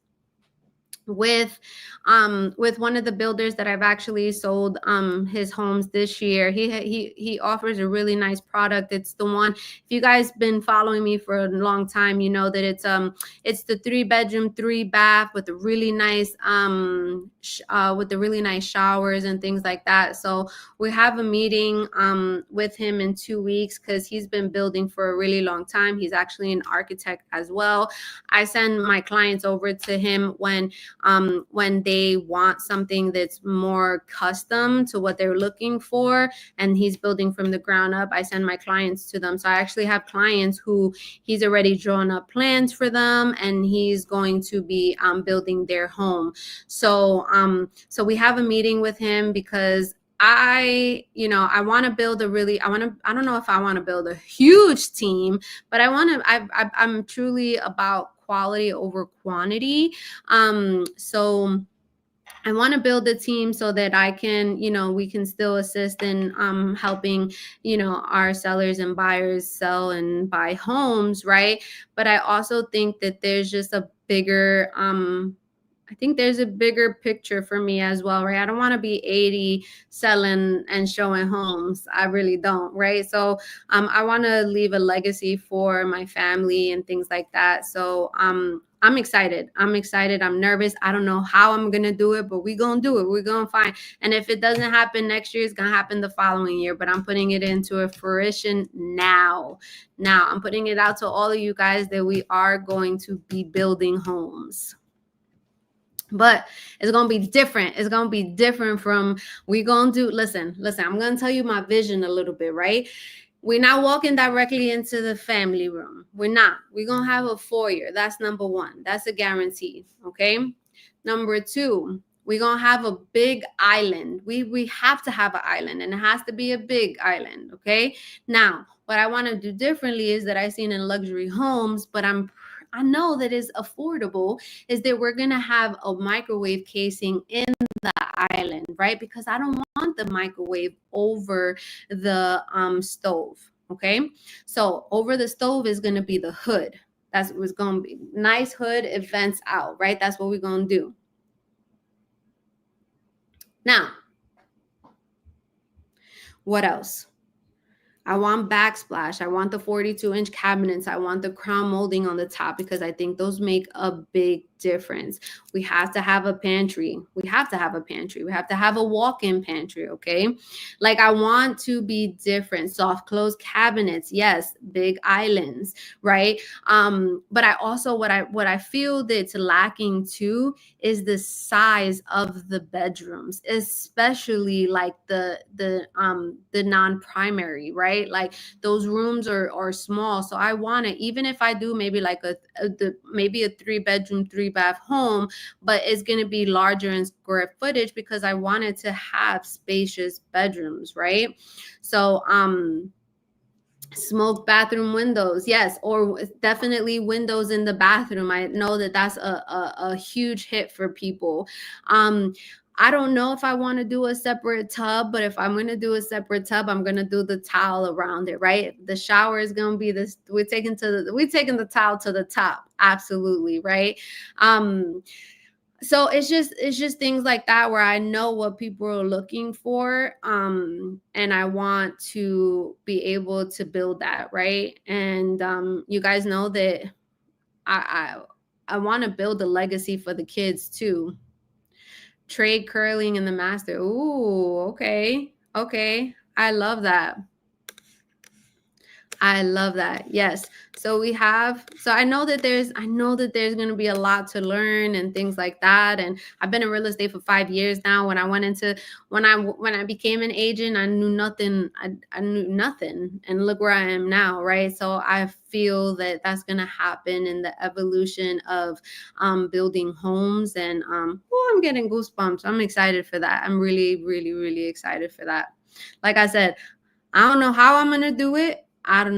with one of the builders that I've actually sold his homes this year. He offers a really nice product. It's the one, if you guys been following me for a long time, you know that it's the 3-bedroom 3-bath with a really nice with the really nice showers and things like that. So we have a meeting with him in 2 weeks because he's been building for a really long time. He's actually an architect as well. I send my clients over to him when they want something that's more custom to what they're looking for, and he's building from the ground up. I send my clients to them. So I actually have clients who he's already drawn up plans for them, and he's going to be building their home. So so we have a meeting with him because I want to build I don't know if I want to build a huge team, but I'm truly about quality over quantity. So I want to build a team so that I can, we can still assist in helping, our sellers and buyers sell and buy homes, right? But I also think that there's just a bigger I think there's a bigger picture for me as well, right? I don't want to be 80 selling and showing homes. I really don't, right? So I want to leave a legacy for my family and things like that. So I'm excited. I'm nervous. I don't know how I'm going to do it, but we're going to do it. We're going to find. And if it doesn't happen next year, it's going to happen the following year. But I'm putting it into a fruition now. Now I'm putting it out to all of you guys that we are going to be building homes. But it's going to be different. It's going to be different from listen, I'm going to tell you my vision a little bit, right? We're not walking directly into the family room. We're not. We're going to have a foyer. That's number one. That's a guarantee. Okay. Number two, we're going to have a big island. We have to have an island, and it has to be a big island. Okay. Now, what I want to do differently is that I've seen in luxury homes, but I know that is affordable, is that we're going to have a microwave casing in the island, right? Because I don't want the microwave over the stove, okay? So over the stove is going to be the hood. That's what's going to be. Nice hood, it vents out, right? That's what we're going to do. Now, what else? I want backsplash. I want the 42-inch cabinets. I want the crown molding on the top because I think those make a big difference. We have to have a pantry. We have to have a walk-in pantry, okay? Like, I want to be different. Soft close cabinets, yes, big islands, right? But I also what I feel that's lacking too is the size of the bedrooms, especially like the non-primary, right? Like those rooms are small. So I want to, even if I do maybe like maybe a 3-bedroom 3-bath home, but it's going to be larger in square footage because I wanted to have spacious bedrooms, right? So smoke bathroom windows, yes, or definitely windows in the bathroom. I know that that's a huge hit for people. I don't know if I want to do a separate tub, but if I'm going to do a separate tub, I'm going to do the towel around it, right? The shower is going to be this. We're taking the towel to the top. Absolutely, right? So it's just things like that where I know what people are looking for, and I want to be able to build that, right? And you guys know that I want to build a legacy for the kids too. Trade curling in the master. Ooh, okay. I love that. Yes. So I know that there's going to be a lot to learn and things like that. And I've been in real estate for 5 years now. When I became an agent, I knew nothing. I knew nothing. And look where I am now, right? So I feel that that's going to happen in the evolution of building homes. And I'm getting goosebumps. I'm excited for that. I'm really, really, really excited for that. Like I said, I don't know how I'm going to do it. I don't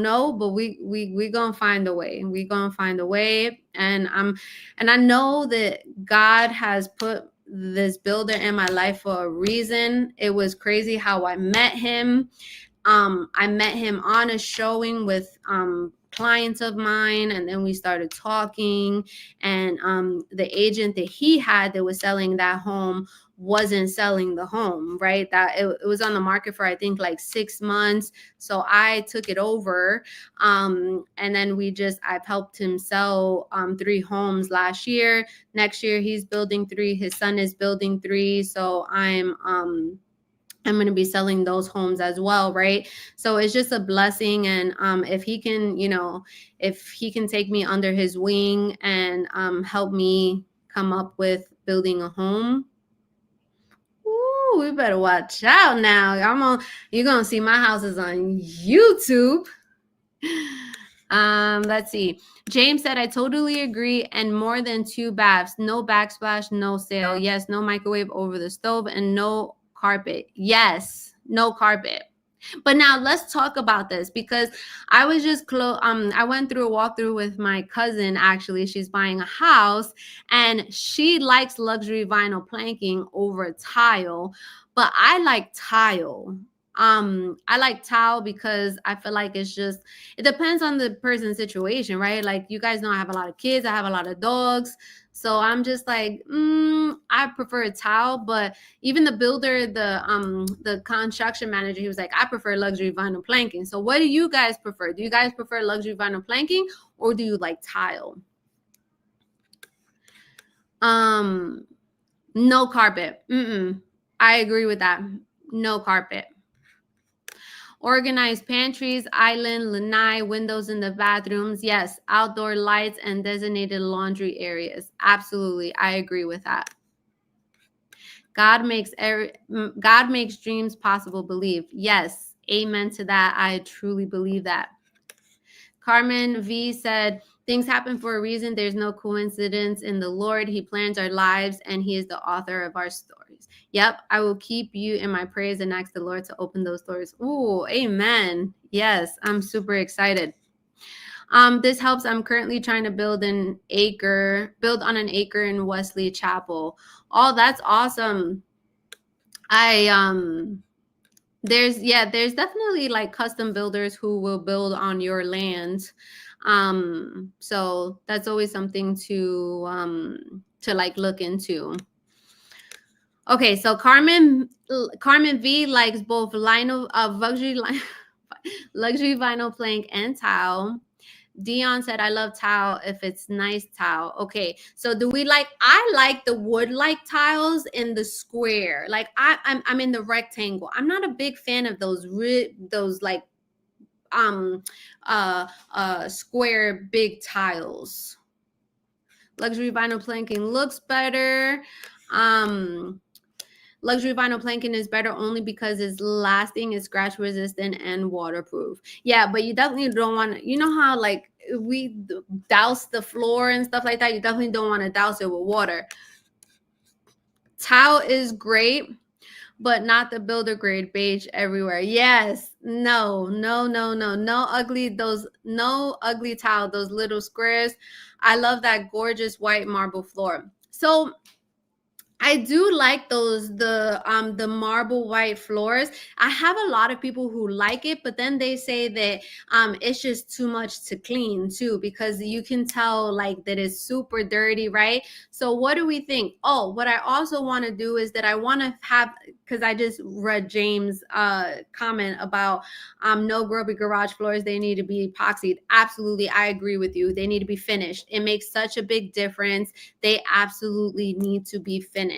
know, but we gonna find a way. We gonna find a way, and I know that God has put this builder in my life for a reason. It was crazy how I met him. I met him on a showing with clients of mine, and then we started talking, and the agent that he had that was selling that home wasn't selling the home, right? That it was on the market for I think like 6 months. So I took it over, and then I've helped him sell 3 homes last year. Next year he's building 3, his son is building 3, so I'm going to be selling those homes as well, right? So it's just a blessing. And if he can, if he can take me under his wing and help me come up with building a home, ooh, we better watch out now. You're going to see my houses on YouTube. Let's see. James said, I totally agree. And more than 2 baths, no backsplash, no sale. Yes, no microwave over the stove, and no carpet. Yes, no carpet. But now let's talk about this, because I was just I went through a walkthrough with my cousin. Actually, she's buying a house and she likes luxury vinyl planking over tile, but I like tile. I like tile because I feel like it depends on the person's situation, right? Like, you guys know I have a lot of kids, I have a lot of dogs, so I'm just like, I prefer a tile. But even the builder, the construction manager, he was like, I prefer luxury vinyl planking. So what do you guys prefer? Do you guys prefer luxury vinyl planking, or do you like tile? No carpet. I agree with that. No carpet. Organized pantries, island, lanai, windows in the bathrooms. Yes, outdoor lights and designated laundry areas. Absolutely, I agree with that. God makes dreams possible. Believe. Yes, amen to that. I truly believe that. Carmen V said, things happen for a reason. There's no coincidence in the Lord. He plans our lives, and he is the author of our stories. Yep, I will keep you in my prayers and ask the Lord to open those doors. Ooh, amen. Yes, I'm super excited. This helps. I'm currently trying to build on an acre in Wesley Chapel. Oh, that's awesome. There's definitely like custom builders who will build on your land. So that's always something to like look into. Okay, so Carmen V likes both luxury vinyl plank and tile. Dion said, I love tile if it's nice tile. Okay, so I like the wood-like tiles in the square. Like I'm in the rectangle. I'm not a big fan of those like square big tiles. Luxury vinyl planking looks better. Luxury vinyl planking is better only because it's lasting, it's scratch resistant, and waterproof. Yeah, but you definitely don't want to, how like we douse the floor and stuff like that. You definitely don't want to douse it with water. Tile is great, but not the builder grade beige everywhere. Yes, no ugly tile, those little squares. I love that gorgeous white marble floor. So I do like the marble white floors. I have a lot of people who like it, but then they say that it's just too much to clean too, because you can tell like that it's super dirty, right? So what do we think? Oh, what I also want to do is that I want to have, because I just read James' comment about no grubby garage floors. They need to be epoxied. Absolutely, I agree with you. They need to be finished. It makes such a big difference. They absolutely need to be finished.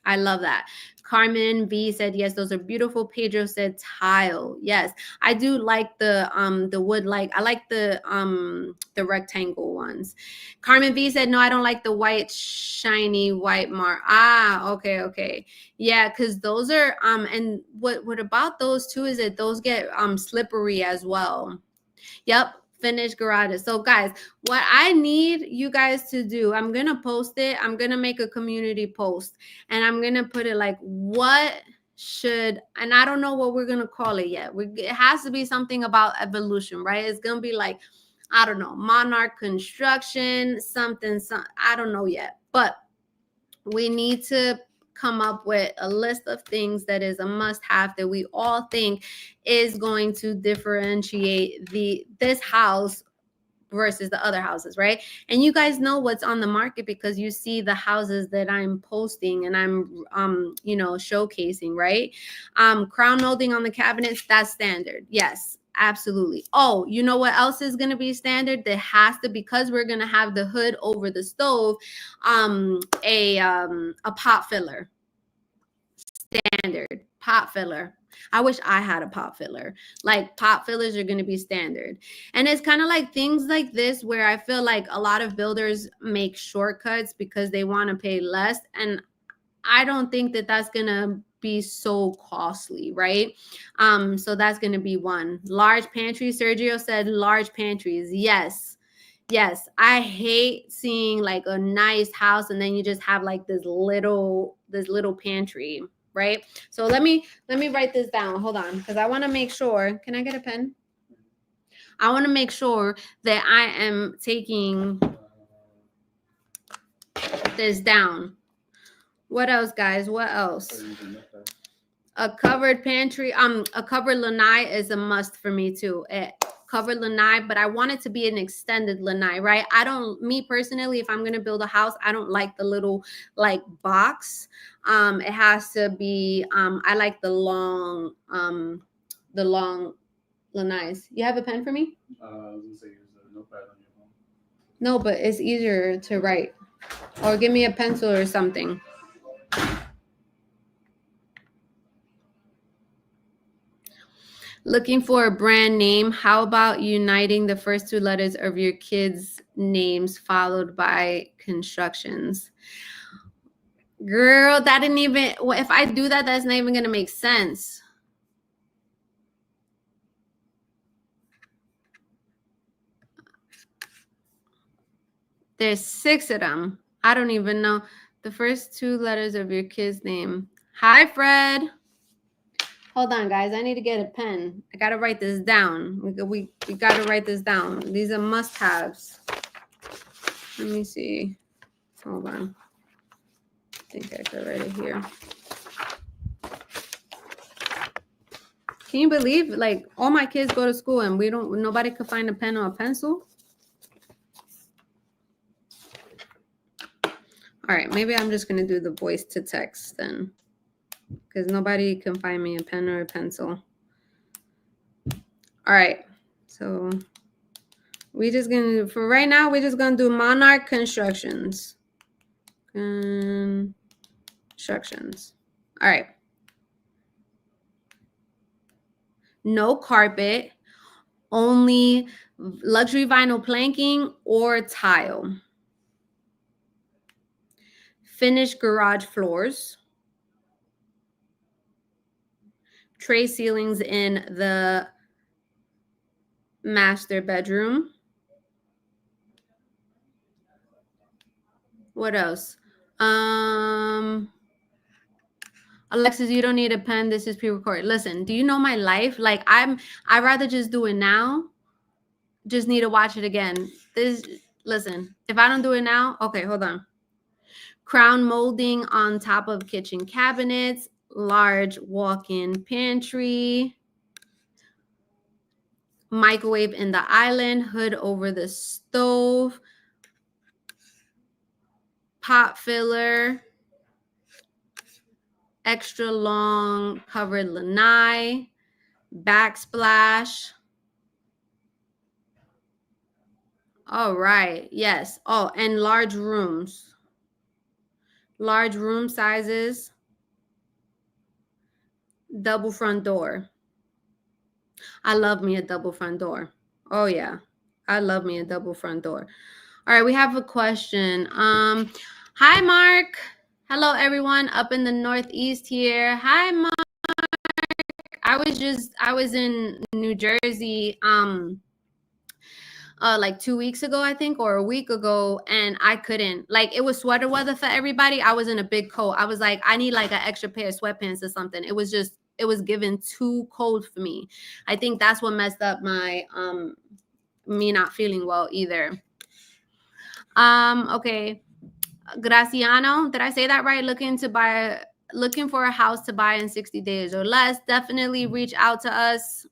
I love that. Carmen V said, yes, those are beautiful. Pedro said tile. Yes, I do like the wood, like I like the rectangle ones. Carmen V said, no, I don't like the white shiny white mark. Okay. Yeah, because those are and what about those too is that those get slippery as well. Yep. Finished garages. So guys, what I need you guys to do, I'm going to post it. I'm going to make a community post, and I'm going to put it like, and I don't know what we're going to call it yet. It has to be something about evolution, right? It's going to be like, I don't know, monarch construction, something, I don't know yet, but we need to come up with a list of things that is a must-have that we all think is going to differentiate this house versus the other houses, right? And you guys know what's on the market because you see the houses that I'm posting and I'm showcasing, right? Crown molding on the cabinets, that's standard. Yes, absolutely. Oh, you know what else is going to be standard? There has to, because we're going to have the hood over the stove, a pot filler. Standard pot filler. I wish I had a pot filler. Like, pot fillers are going to be standard. And it's kind of like things like this where I feel like a lot of builders make shortcuts because they want to pay less. And I don't think that that's going to be so costly, right? So that's going to be one. Large pantry. Sergio said large pantries. Yes. I hate seeing like a nice house and then you just have like this little pantry, right? So let me write this down. Hold on, because I want to make sure. Can I get a pen? I want to make sure that I am taking this down. What else, guys? What else? A covered pantry. A covered lanai is a must for me too. Covered lanai, but I want it to be an extended lanai, right? Me personally, if I'm gonna build a house, I don't like the little like box. It has to be. I like the long lanais. You have a pen for me? I was gonna say use a notepad on your phone. No, but it's easier to write. Or give me a pencil or something. Looking for a brand name. How about uniting the first two letters of your kids' names followed by constructions? Girl, that didn't even, if I do that, that's not even going to make sense. There's 6 of them. I don't even know. The first 2 letters of your kid's name. Hi, Fred. Hold on, guys. I need to get a pen. I got to write this down. We got to write this down. These are must-haves. Let me see. Hold on. I think I could write it here. Can you believe, like, all my kids go to school and nobody could find a pen or a pencil? All right, maybe I'm just going to do the voice to text then, because nobody can find me a pen or a pencil. All right, so we just going to, for right now, we're just going to do Monarch Constructions. Constructions. All right. No carpet, only luxury vinyl planking or tile. Finished garage floors. Tray ceilings in the master bedroom. What else? Alexis, you don't need a pen. This is pre-recorded. Listen, do you know my life? Like, I'd rather just do it now. Just need to watch it again. Listen, if I don't do it now, okay, hold on. Crown molding on top of kitchen cabinets, large walk-in pantry, microwave in the island, hood over the stove, pot filler, extra long covered lanai, backsplash. All right, yes. Oh, and large rooms. Large room sizes, double front door. I love me a double front door. Oh yeah, I love me a double front door. All right, we have a question. Hi Mark. Hello everyone up in the Northeast here. Hi Mark. I was in New Jersey like 2 weeks ago, I think, or a week ago, and I couldn't, like, it was sweater weather for everybody. I was in a big coat. I was like, I need like an extra pair of sweatpants or something. It was given too cold for me. I think that's what messed up my me not feeling well either. Okay, Graciano, did I say that right? Looking for a house to buy in 60 days or less. Definitely reach out to us.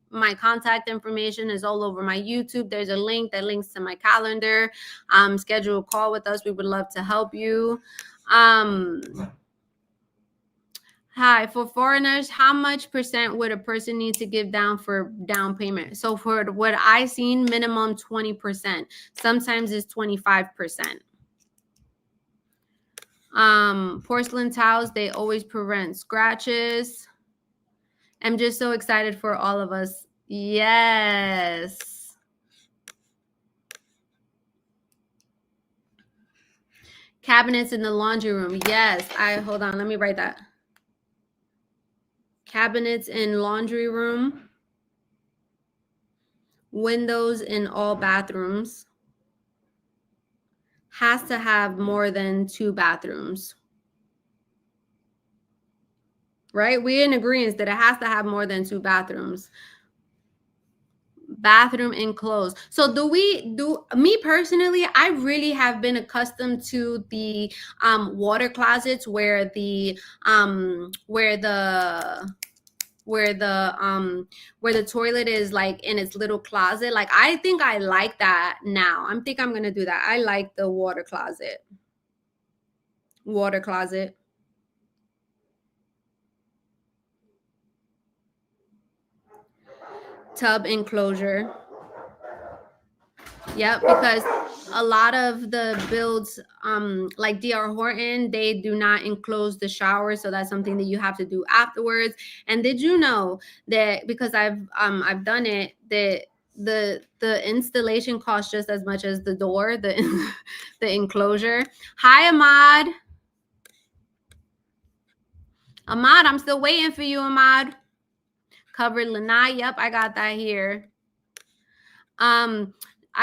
my contact information is all over my YouTube. There's a link that links to my calendar. Schedule a call with us. We would love to help you. Hi, for foreigners, how much percent would a person need to give down for down payment? So for what I seen, minimum 20%. Sometimes it's 25%. Porcelain tiles, they always prevent scratches. I'm just so excited for all of us. Yes. Cabinets in the laundry room. Yes. Hold on, let me write that. Cabinets in laundry room. Windows in all bathrooms. Has to have more than 2 bathrooms. Right? We're in agreement that it has to have more than 2 bathrooms. Bathroom enclosed. So me personally, I really have been accustomed to the water closets where the toilet is like in its little closet. Like, I think I like that now. I'm gonna do that. I like the water closet. Tub enclosure. Yep, because a lot of the builds, like DR Horton, they do not enclose the shower, so that's something that you have to do afterwards. And did you know that, because I've done it, that the installation costs just as much as the door, the enclosure. Hi, Ahmad. I'm still waiting for you, Ahmad. Covered lanai. Yep, I got that here. I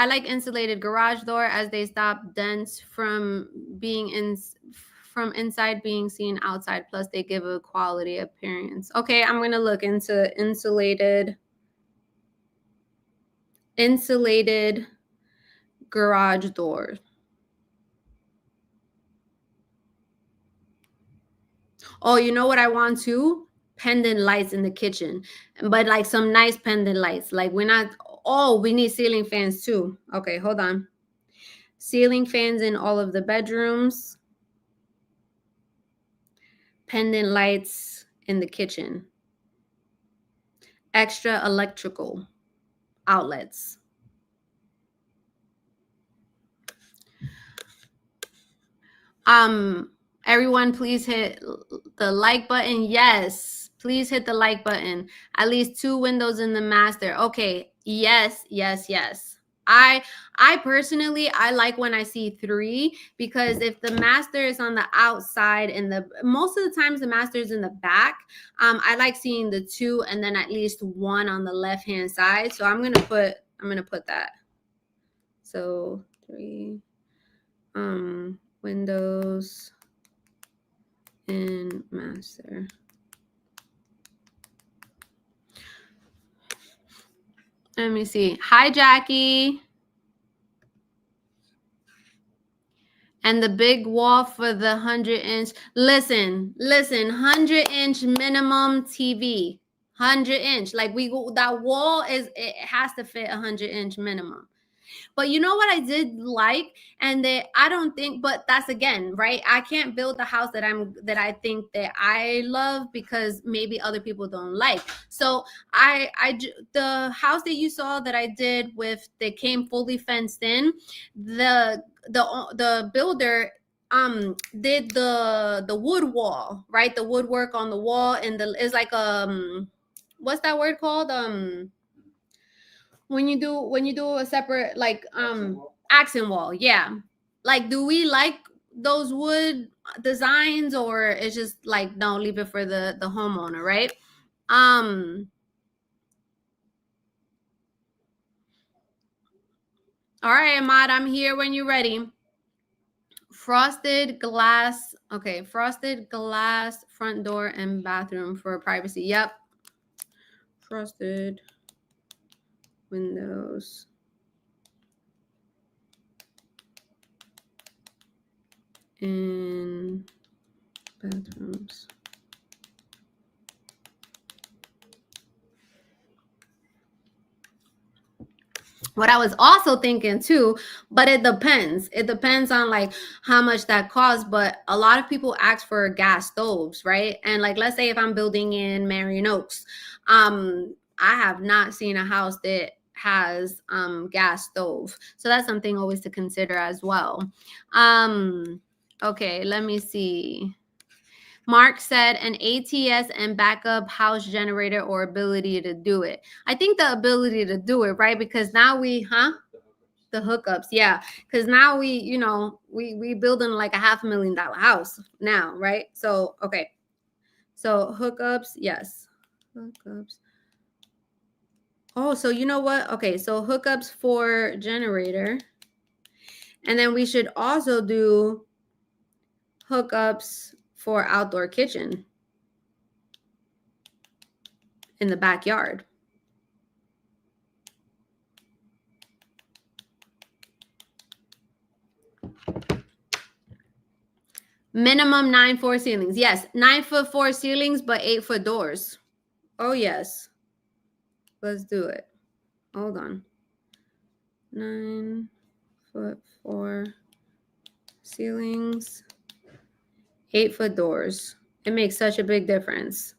like insulated garage door as they stop dents from being from inside being seen outside. Plus, they give a quality appearance. Okay, I'm gonna look into insulated garage doors. Oh, you know what I want too? Pendant lights in the kitchen, but like some nice pendant lights. Like, we're not. Oh, we need ceiling fans too. Okay, hold on. Ceiling fans in all of the bedrooms. Pendant lights in the kitchen. Extra electrical outlets. Everyone, please hit the like button. Yes, please hit the like button. At least 2 windows in the master. Okay, yes. I personally, I like when I see 3, because if the master is on the outside and most of the times the master is in the back, I like seeing the 2 and then at least 1 on the left hand side. So I'm gonna put that. So 3 windows in master. Let me see. Hi, Jackie. And the big wall for the 100-inch. Listen, 100-inch minimum TV. 100-inch. Like, that wall it has to fit 100-inch minimum. But you know what I did like, and that I don't think, but that's, again, right? I can't build the house that I think that I love, because maybe other people don't like. So the house that you saw that I did that came fully fenced in, the builder did the wood wall, right? The woodwork on the wall, and is like what's that word called? When you do a separate, like, accent wall. Yeah. Like, do we like those wood designs, or it's just like, no, leave it for the homeowner, right? All right, Ahmad, I'm here when you're ready. Frosted glass. Okay, frosted glass front door and bathroom for privacy. Yep. Frosted windows in bathrooms. What I was also thinking too, but it depends. It depends on like how much that costs. But a lot of people ask for gas stoves, right? And like, let's say if I'm building in Marion Oaks, I have not seen a house that has gas stove. So that's something always to consider as well. Okay, let me see. Mark said an ATS and backup house generator or ability to do it. I think the ability to do it, right? Because now the hookups, yeah. Because now we building like a $500,000 house now, right? So okay. So hookups, yes. Hookups. Oh, so you know what? Okay, so hookups for generator. And then we should also do hookups for outdoor kitchen in the backyard. Minimum 9'4" ceilings. Yes, 9'4" ceilings, but 8' doors. Oh yes. Let's do it. Hold on. 9'4" ceilings, 8' doors. It makes such a big difference.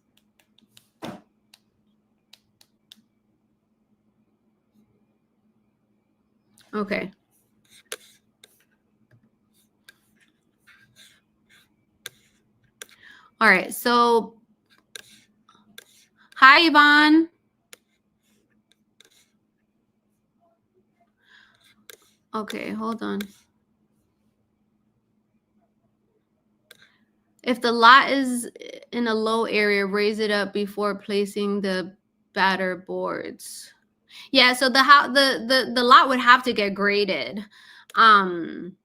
Okay. All right. So, hi, Yvonne. Okay, hold on. If the lot is in a low area, raise it up before placing the batter boards. Yeah, so the lot would have to get graded. And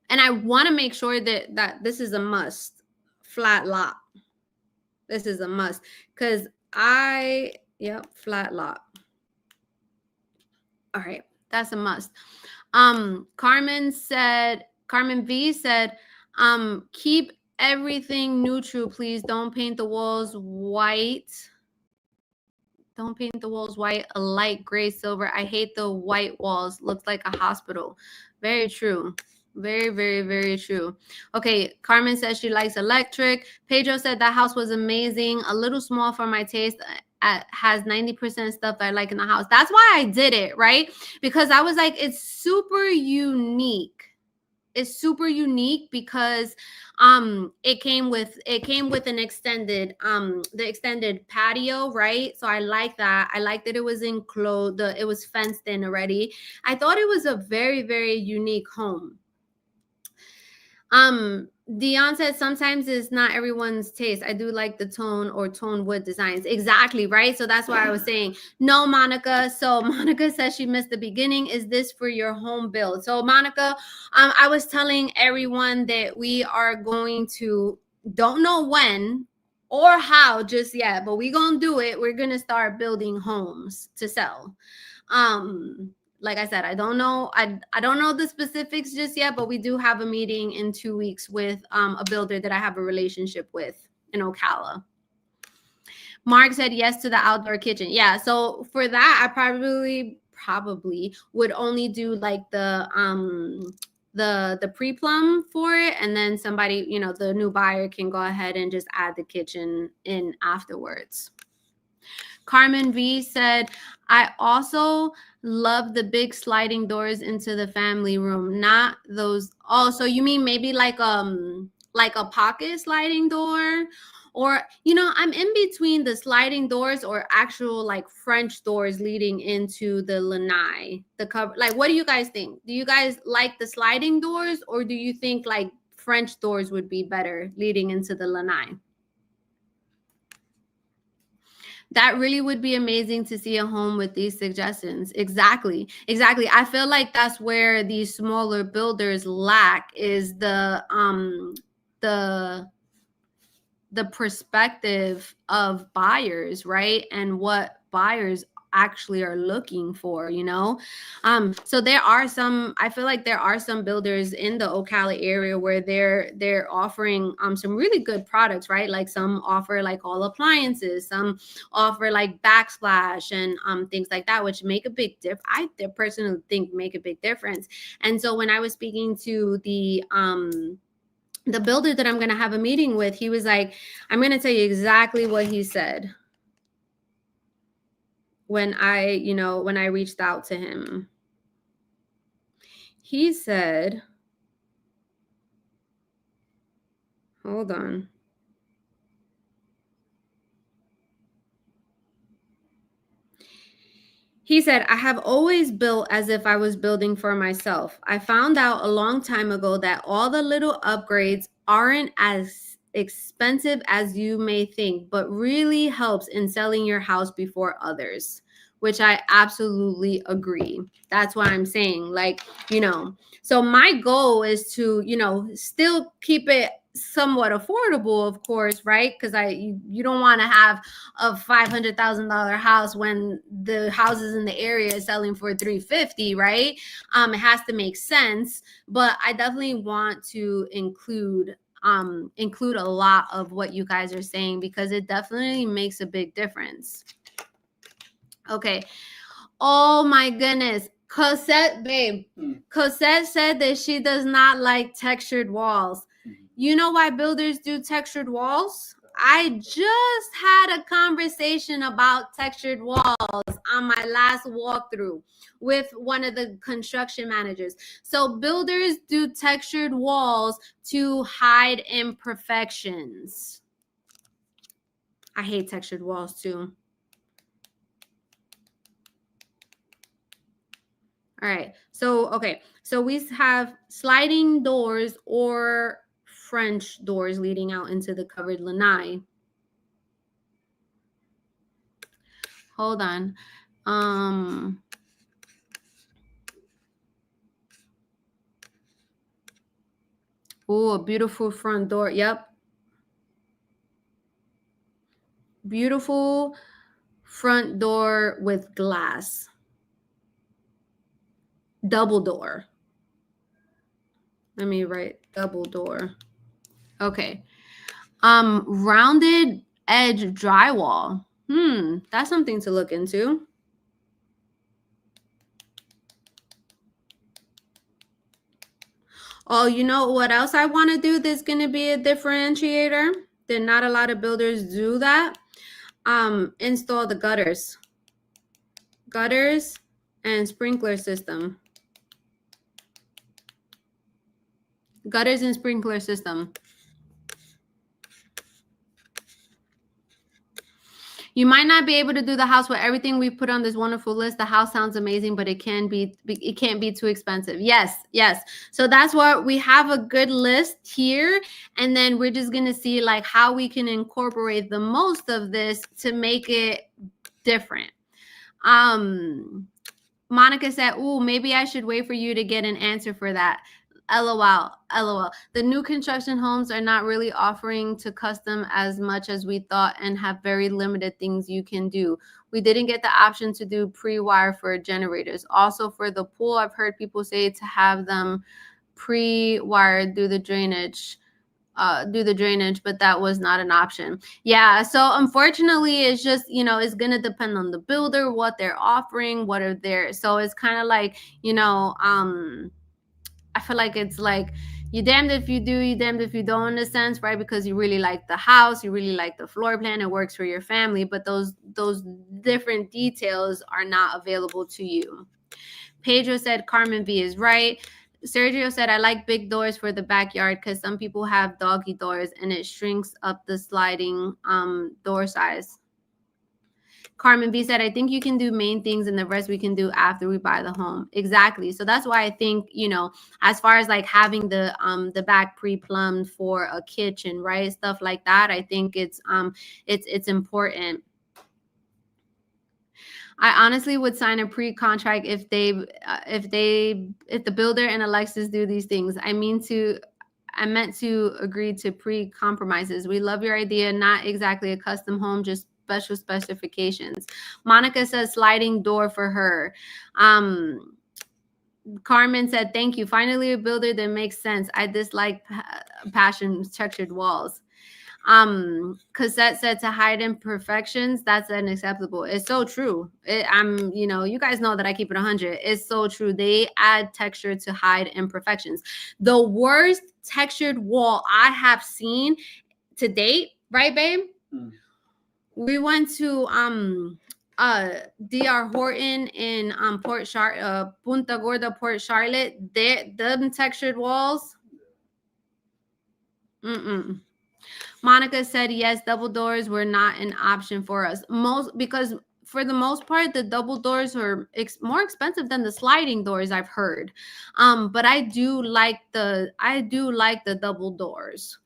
I want to make sure that this is a must. Flat lot. This is a must because flat lot. All right, that's a must. Carmen V said, keep everything neutral, please. Don't paint the walls white. Don't paint the walls white, a light gray silver. I hate the white walls. Looks like a hospital. Very true. Very, very, very true. Okay, Carmen says she likes electric. Pedro said that house was amazing. A little small for my taste. Has 90% stuff I like in the house. That's why I did it, right? Because I was like, it's super unique. It's super unique because it came with an extended the extended patio, right? So I like that. I like that it was enclosed, it was fenced in already. I thought it was a very, very unique home. Dion said sometimes it's not everyone's taste. I do like the tone or tone wood designs. Exactly, right? So that's why I was saying no, Monica. So Monica says she missed the beginning. Is this for your home build? So Monica, I was telling everyone that we are going to, don't know when or how just yet, but we're gonna do it. We're gonna start building homes to sell. Like I said, I don't know. I don't know the specifics just yet, but we do have a meeting in 2 weeks with a builder that I have a relationship with in Ocala. Mark said yes to the outdoor kitchen. Yeah, so for that, I probably would only do like the pre-plumb for it, and then somebody, the new buyer can go ahead and just add the kitchen in afterwards. Carmen V said, I also love the big sliding doors into the family room, not those. Oh, so you mean maybe like a pocket sliding door? Or, I'm in between the sliding doors or actual like French doors leading into the lanai, the cover. Like, what do you guys think? Do you guys like the sliding doors, or do you think like French doors would be better leading into the lanai? That really would be amazing to see a home with these suggestions. Exactly. I feel like that's where these smaller builders lack, is the perspective of buyers, right? And what buyers actually are looking for, you know? So I feel like there are some builders in the Ocala area where they're offering some really good products, right? Like some offer like all appliances, some offer like backsplash and things like that, which make a big difference. I personally think make a big difference. And so when I was speaking to the builder that I'm going to have a meeting with, he was like, I'm going to tell you exactly what he said when I reached out to him. He said, hold on. He said, I have always built as if I was building for myself. I found out a long time ago that all the little upgrades aren't as expensive as you may think, but really helps in selling your house before others, which I absolutely agree. That's why I'm saying, like, so my goal is to, still keep it somewhat affordable, of course, right? Because you don't want to have a $500,000 house when the houses in the area is selling for $350,000, right? It has to make sense, but I definitely want to include a lot of what you guys are saying, because it definitely makes a big difference. Okay. Oh my goodness. Cosette, babe. Cosette said that she does not like textured walls. You know why builders do textured walls? I just had a conversation about textured walls on my last walkthrough with one of the construction managers. So builders do textured walls to hide imperfections. I hate textured walls too. All right. So, okay. So we have sliding doors or French doors leading out into the covered lanai. Hold on. Oh, a beautiful front door. Yep. Beautiful front door with glass. Double door. Let me write double door. Okay. Rounded edge drywall. That's something to look into. Oh, you know what else I want to do that's going to be a differentiator? That not a lot of builders do that. Install the gutters and sprinkler system. Gutters and sprinkler system. You might not be able to do the house with everything we put on this wonderful list. The house sounds amazing, but it can't be too expensive. Yes. So that's what we have, a good list here. And then we're just going to see like how we can incorporate the most of this to make it different. Monica said, "Ooh, maybe I should wait for you to get an answer for that." LOL. The new construction homes are not really offering to custom as much as we thought and have very limited things you can do. We didn't get the option to do pre-wire for generators. Also for the pool, I've heard people say to have them pre-wired, do the drainage, but that was not an option. Yeah, so unfortunately it's just, it's gonna depend on the builder, what they're offering, what are their, so it's kind of like, I feel like it's like you damned if you do, you damned if you don't, in a sense, right? Because you really like the house, you really like the floor plan, it works for your family, but those different details are not available to you. Pedro said Carmen V is right. Sergio said, I like big doors for the backyard because some people have doggy doors and it shrinks up the sliding door size. Carmen B said, I think you can do main things and the rest we can do after we buy the home. Exactly. So that's why I think, as far as like having the back pre-plumbed for a kitchen, right? Stuff like that. I think it's important. I honestly would sign a pre-contract if the builder and Alexis do these things. I meant to agree to pre-compromises. We love your idea, not exactly a custom home, just special specifications. Monica says sliding door for her. Carmen said, thank you. Finally, a builder that makes sense. I dislike passion textured walls. Cassette said to hide imperfections, that's unacceptable. It's so true. You guys know that I keep it 100. It's so true. They add texture to hide imperfections. The worst textured wall I have seen to date, right, babe? We went to DR Horton in Punta Gorda, Port Charlotte. Them textured walls. Monica said yes, double doors were not an option for us. Because for the most part, the double doors are more expensive than the sliding doors, I've heard. But I do like the double doors.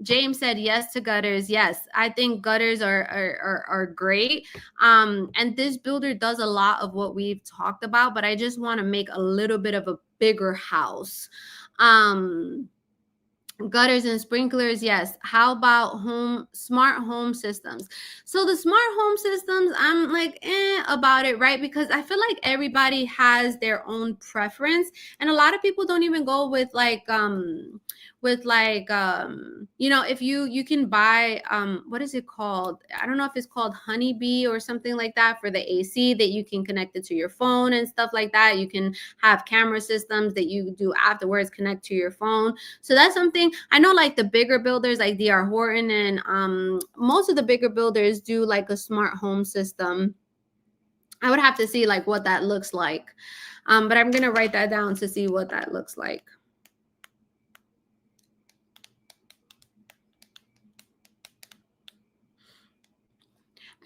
James said yes to gutters. Yes, I think gutters are great. And this builder does a lot of what we've talked about, but I just want to make a little bit of a bigger house. Gutters and sprinklers, yes. How about smart home systems? So the smart home systems, I'm like about it, right? Because I feel like everybody has their own preference, and a lot of people don't even go with if you can buy what is it called? I don't know if it's called Honeybee or something like that for the AC that you can connect it to your phone and stuff like that. You can have camera systems that you do afterwards connect to your phone. So that's something I know, like the bigger builders like DR Horton and most of the bigger builders do like a smart home system. I would have to see like what that looks like. But I'm going to write that down to see what that looks like.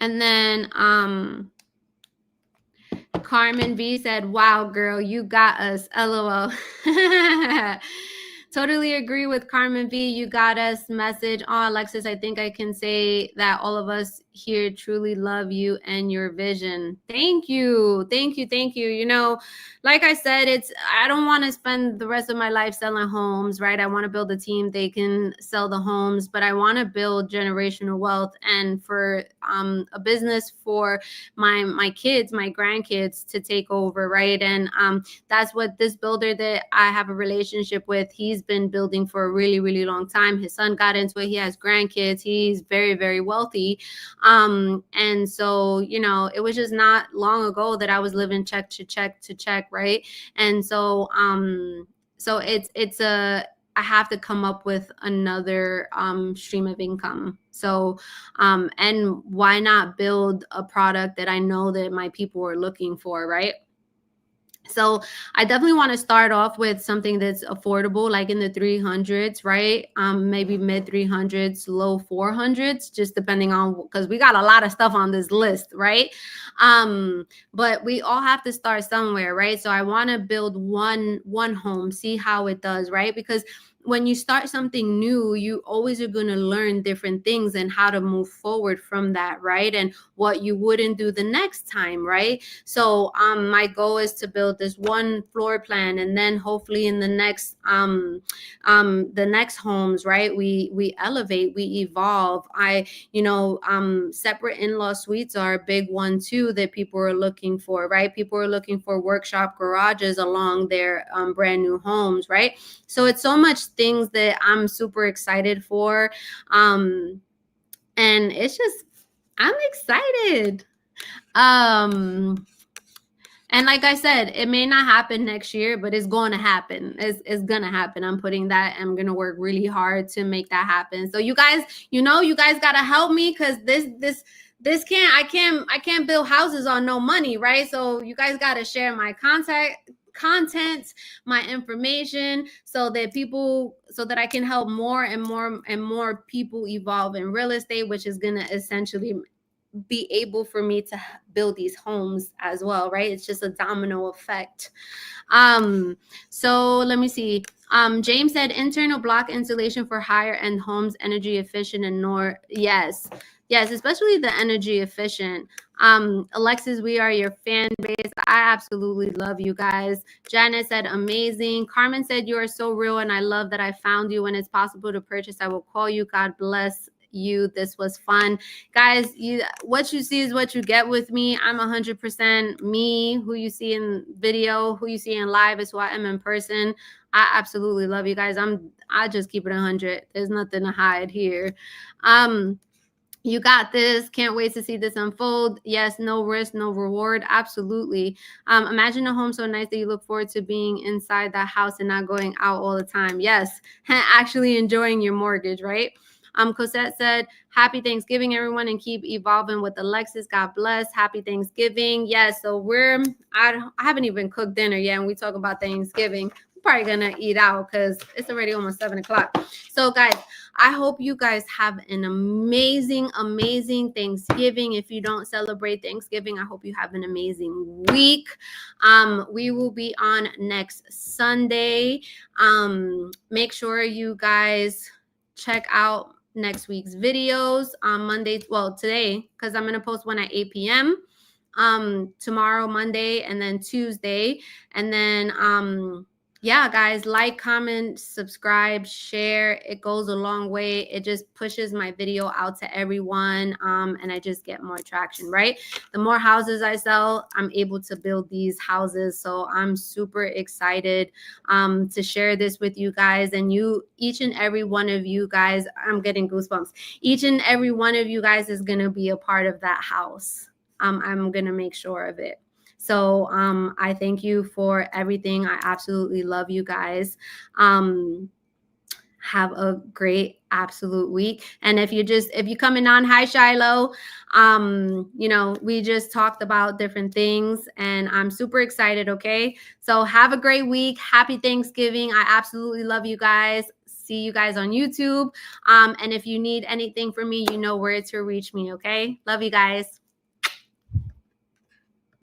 And then Carmen V said, wow, girl, you got us. LOL. Totally agree with Carmen V. You got us. Message. Oh, Alexis, I think I can say that all of us here truly love you and your vision. Thank you. Thank you. Thank you. You know, like I said, I don't want to spend the rest of my life selling homes, right? I want to build a team. They can sell the homes, but I want to build generational wealth and for a business for my kids, my grandkids to take over, right? And that's what this builder that I have a relationship with, he's been building for a really, really long time. His son got into it. He has grandkids. He's very, very wealthy. And so, you know, it was just not long ago that I was living check to check to check, right? And so, I have to come up with another stream of income. So, and why not build a product that I know that my people are looking for, right? So I definitely want to start off with something that's affordable, like in the 300s, right? Maybe mid 300s, low 400s, just depending on, because we got a lot of stuff on this list, right? But we all have to start somewhere, right? So I want to build one home, see how it does, right? Because when you start something new, you always are going to learn different things and how to move forward from that, right? And what you wouldn't do the next time, right? So my goal is to build this one floor plan, and then hopefully in the next homes, right, we elevate, we evolve. Separate in-law suites are a big one too that people are looking for, right? People are looking for workshop garages along their brand new homes, right? So it's so much things that I'm super excited for. And it's just, I'm excited. And like I said, it may not happen next year, but it's going to happen. It's going to happen. I'm going to work really hard to make that happen. So you guys, you guys got to help me, because I can't build houses on no money, right? So you guys got to share my content, my information, so that I can help more and more people evolve in real estate, which is going to essentially be able for me to build these homes as well, right? It's just a domino effect. So let me see. James said internal block insulation for higher end homes, energy efficient and yes, especially the energy efficient. Alexis, we are your fan base. I absolutely love you guys. Janet said amazing. Carmen said you are so real, and I love that I found you. When it's possible to purchase, I will call you. God bless you. This was fun. Guys, what you see is what you get with me. I'm 100% me. Who you see in video, who you see in live is who I am in person. I absolutely love you guys. I just keep it 100. There's nothing to hide here. You got this. Can't wait to see this unfold. Yes, no risk, no reward. Absolutely. Imagine a home so nice that you look forward to being inside that house and not going out all the time. Yes, actually enjoying your mortgage, right? Cosette said, happy Thanksgiving, everyone, and keep evolving with Alexis. God bless. Happy Thanksgiving. Yes, so I haven't even cooked dinner yet, and we talk about Thanksgiving. We're probably going to eat out because it's already almost 7 o'clock. So, guys, I hope you guys have an amazing, amazing Thanksgiving. If you don't celebrate Thanksgiving, I hope you have an amazing week. We will be on next Sunday. Make sure you guys check out next week's videos on Monday. Well, today, because I'm going to post one at 8 p.m. Tomorrow, Monday, and then Tuesday. And then, yeah, guys, like, comment, subscribe, share. It goes a long way. It just pushes my video out to everyone, and I just get more traction, right? The more houses I sell, I'm able to build these houses. So I'm super excited to share this with you guys. And each and every one of you guys, I'm getting goosebumps. Each and every one of you guys is going to be a part of that house. I'm going to make sure of it. So I thank you for everything. I absolutely love you guys. Have a great absolute week. And if you coming on, hi Shiloh. We just talked about different things and I'm super excited. Okay. So have a great week. Happy Thanksgiving. I absolutely love you guys. See you guys on YouTube. And if you need anything from me, you know where to reach me. Okay. Love you guys.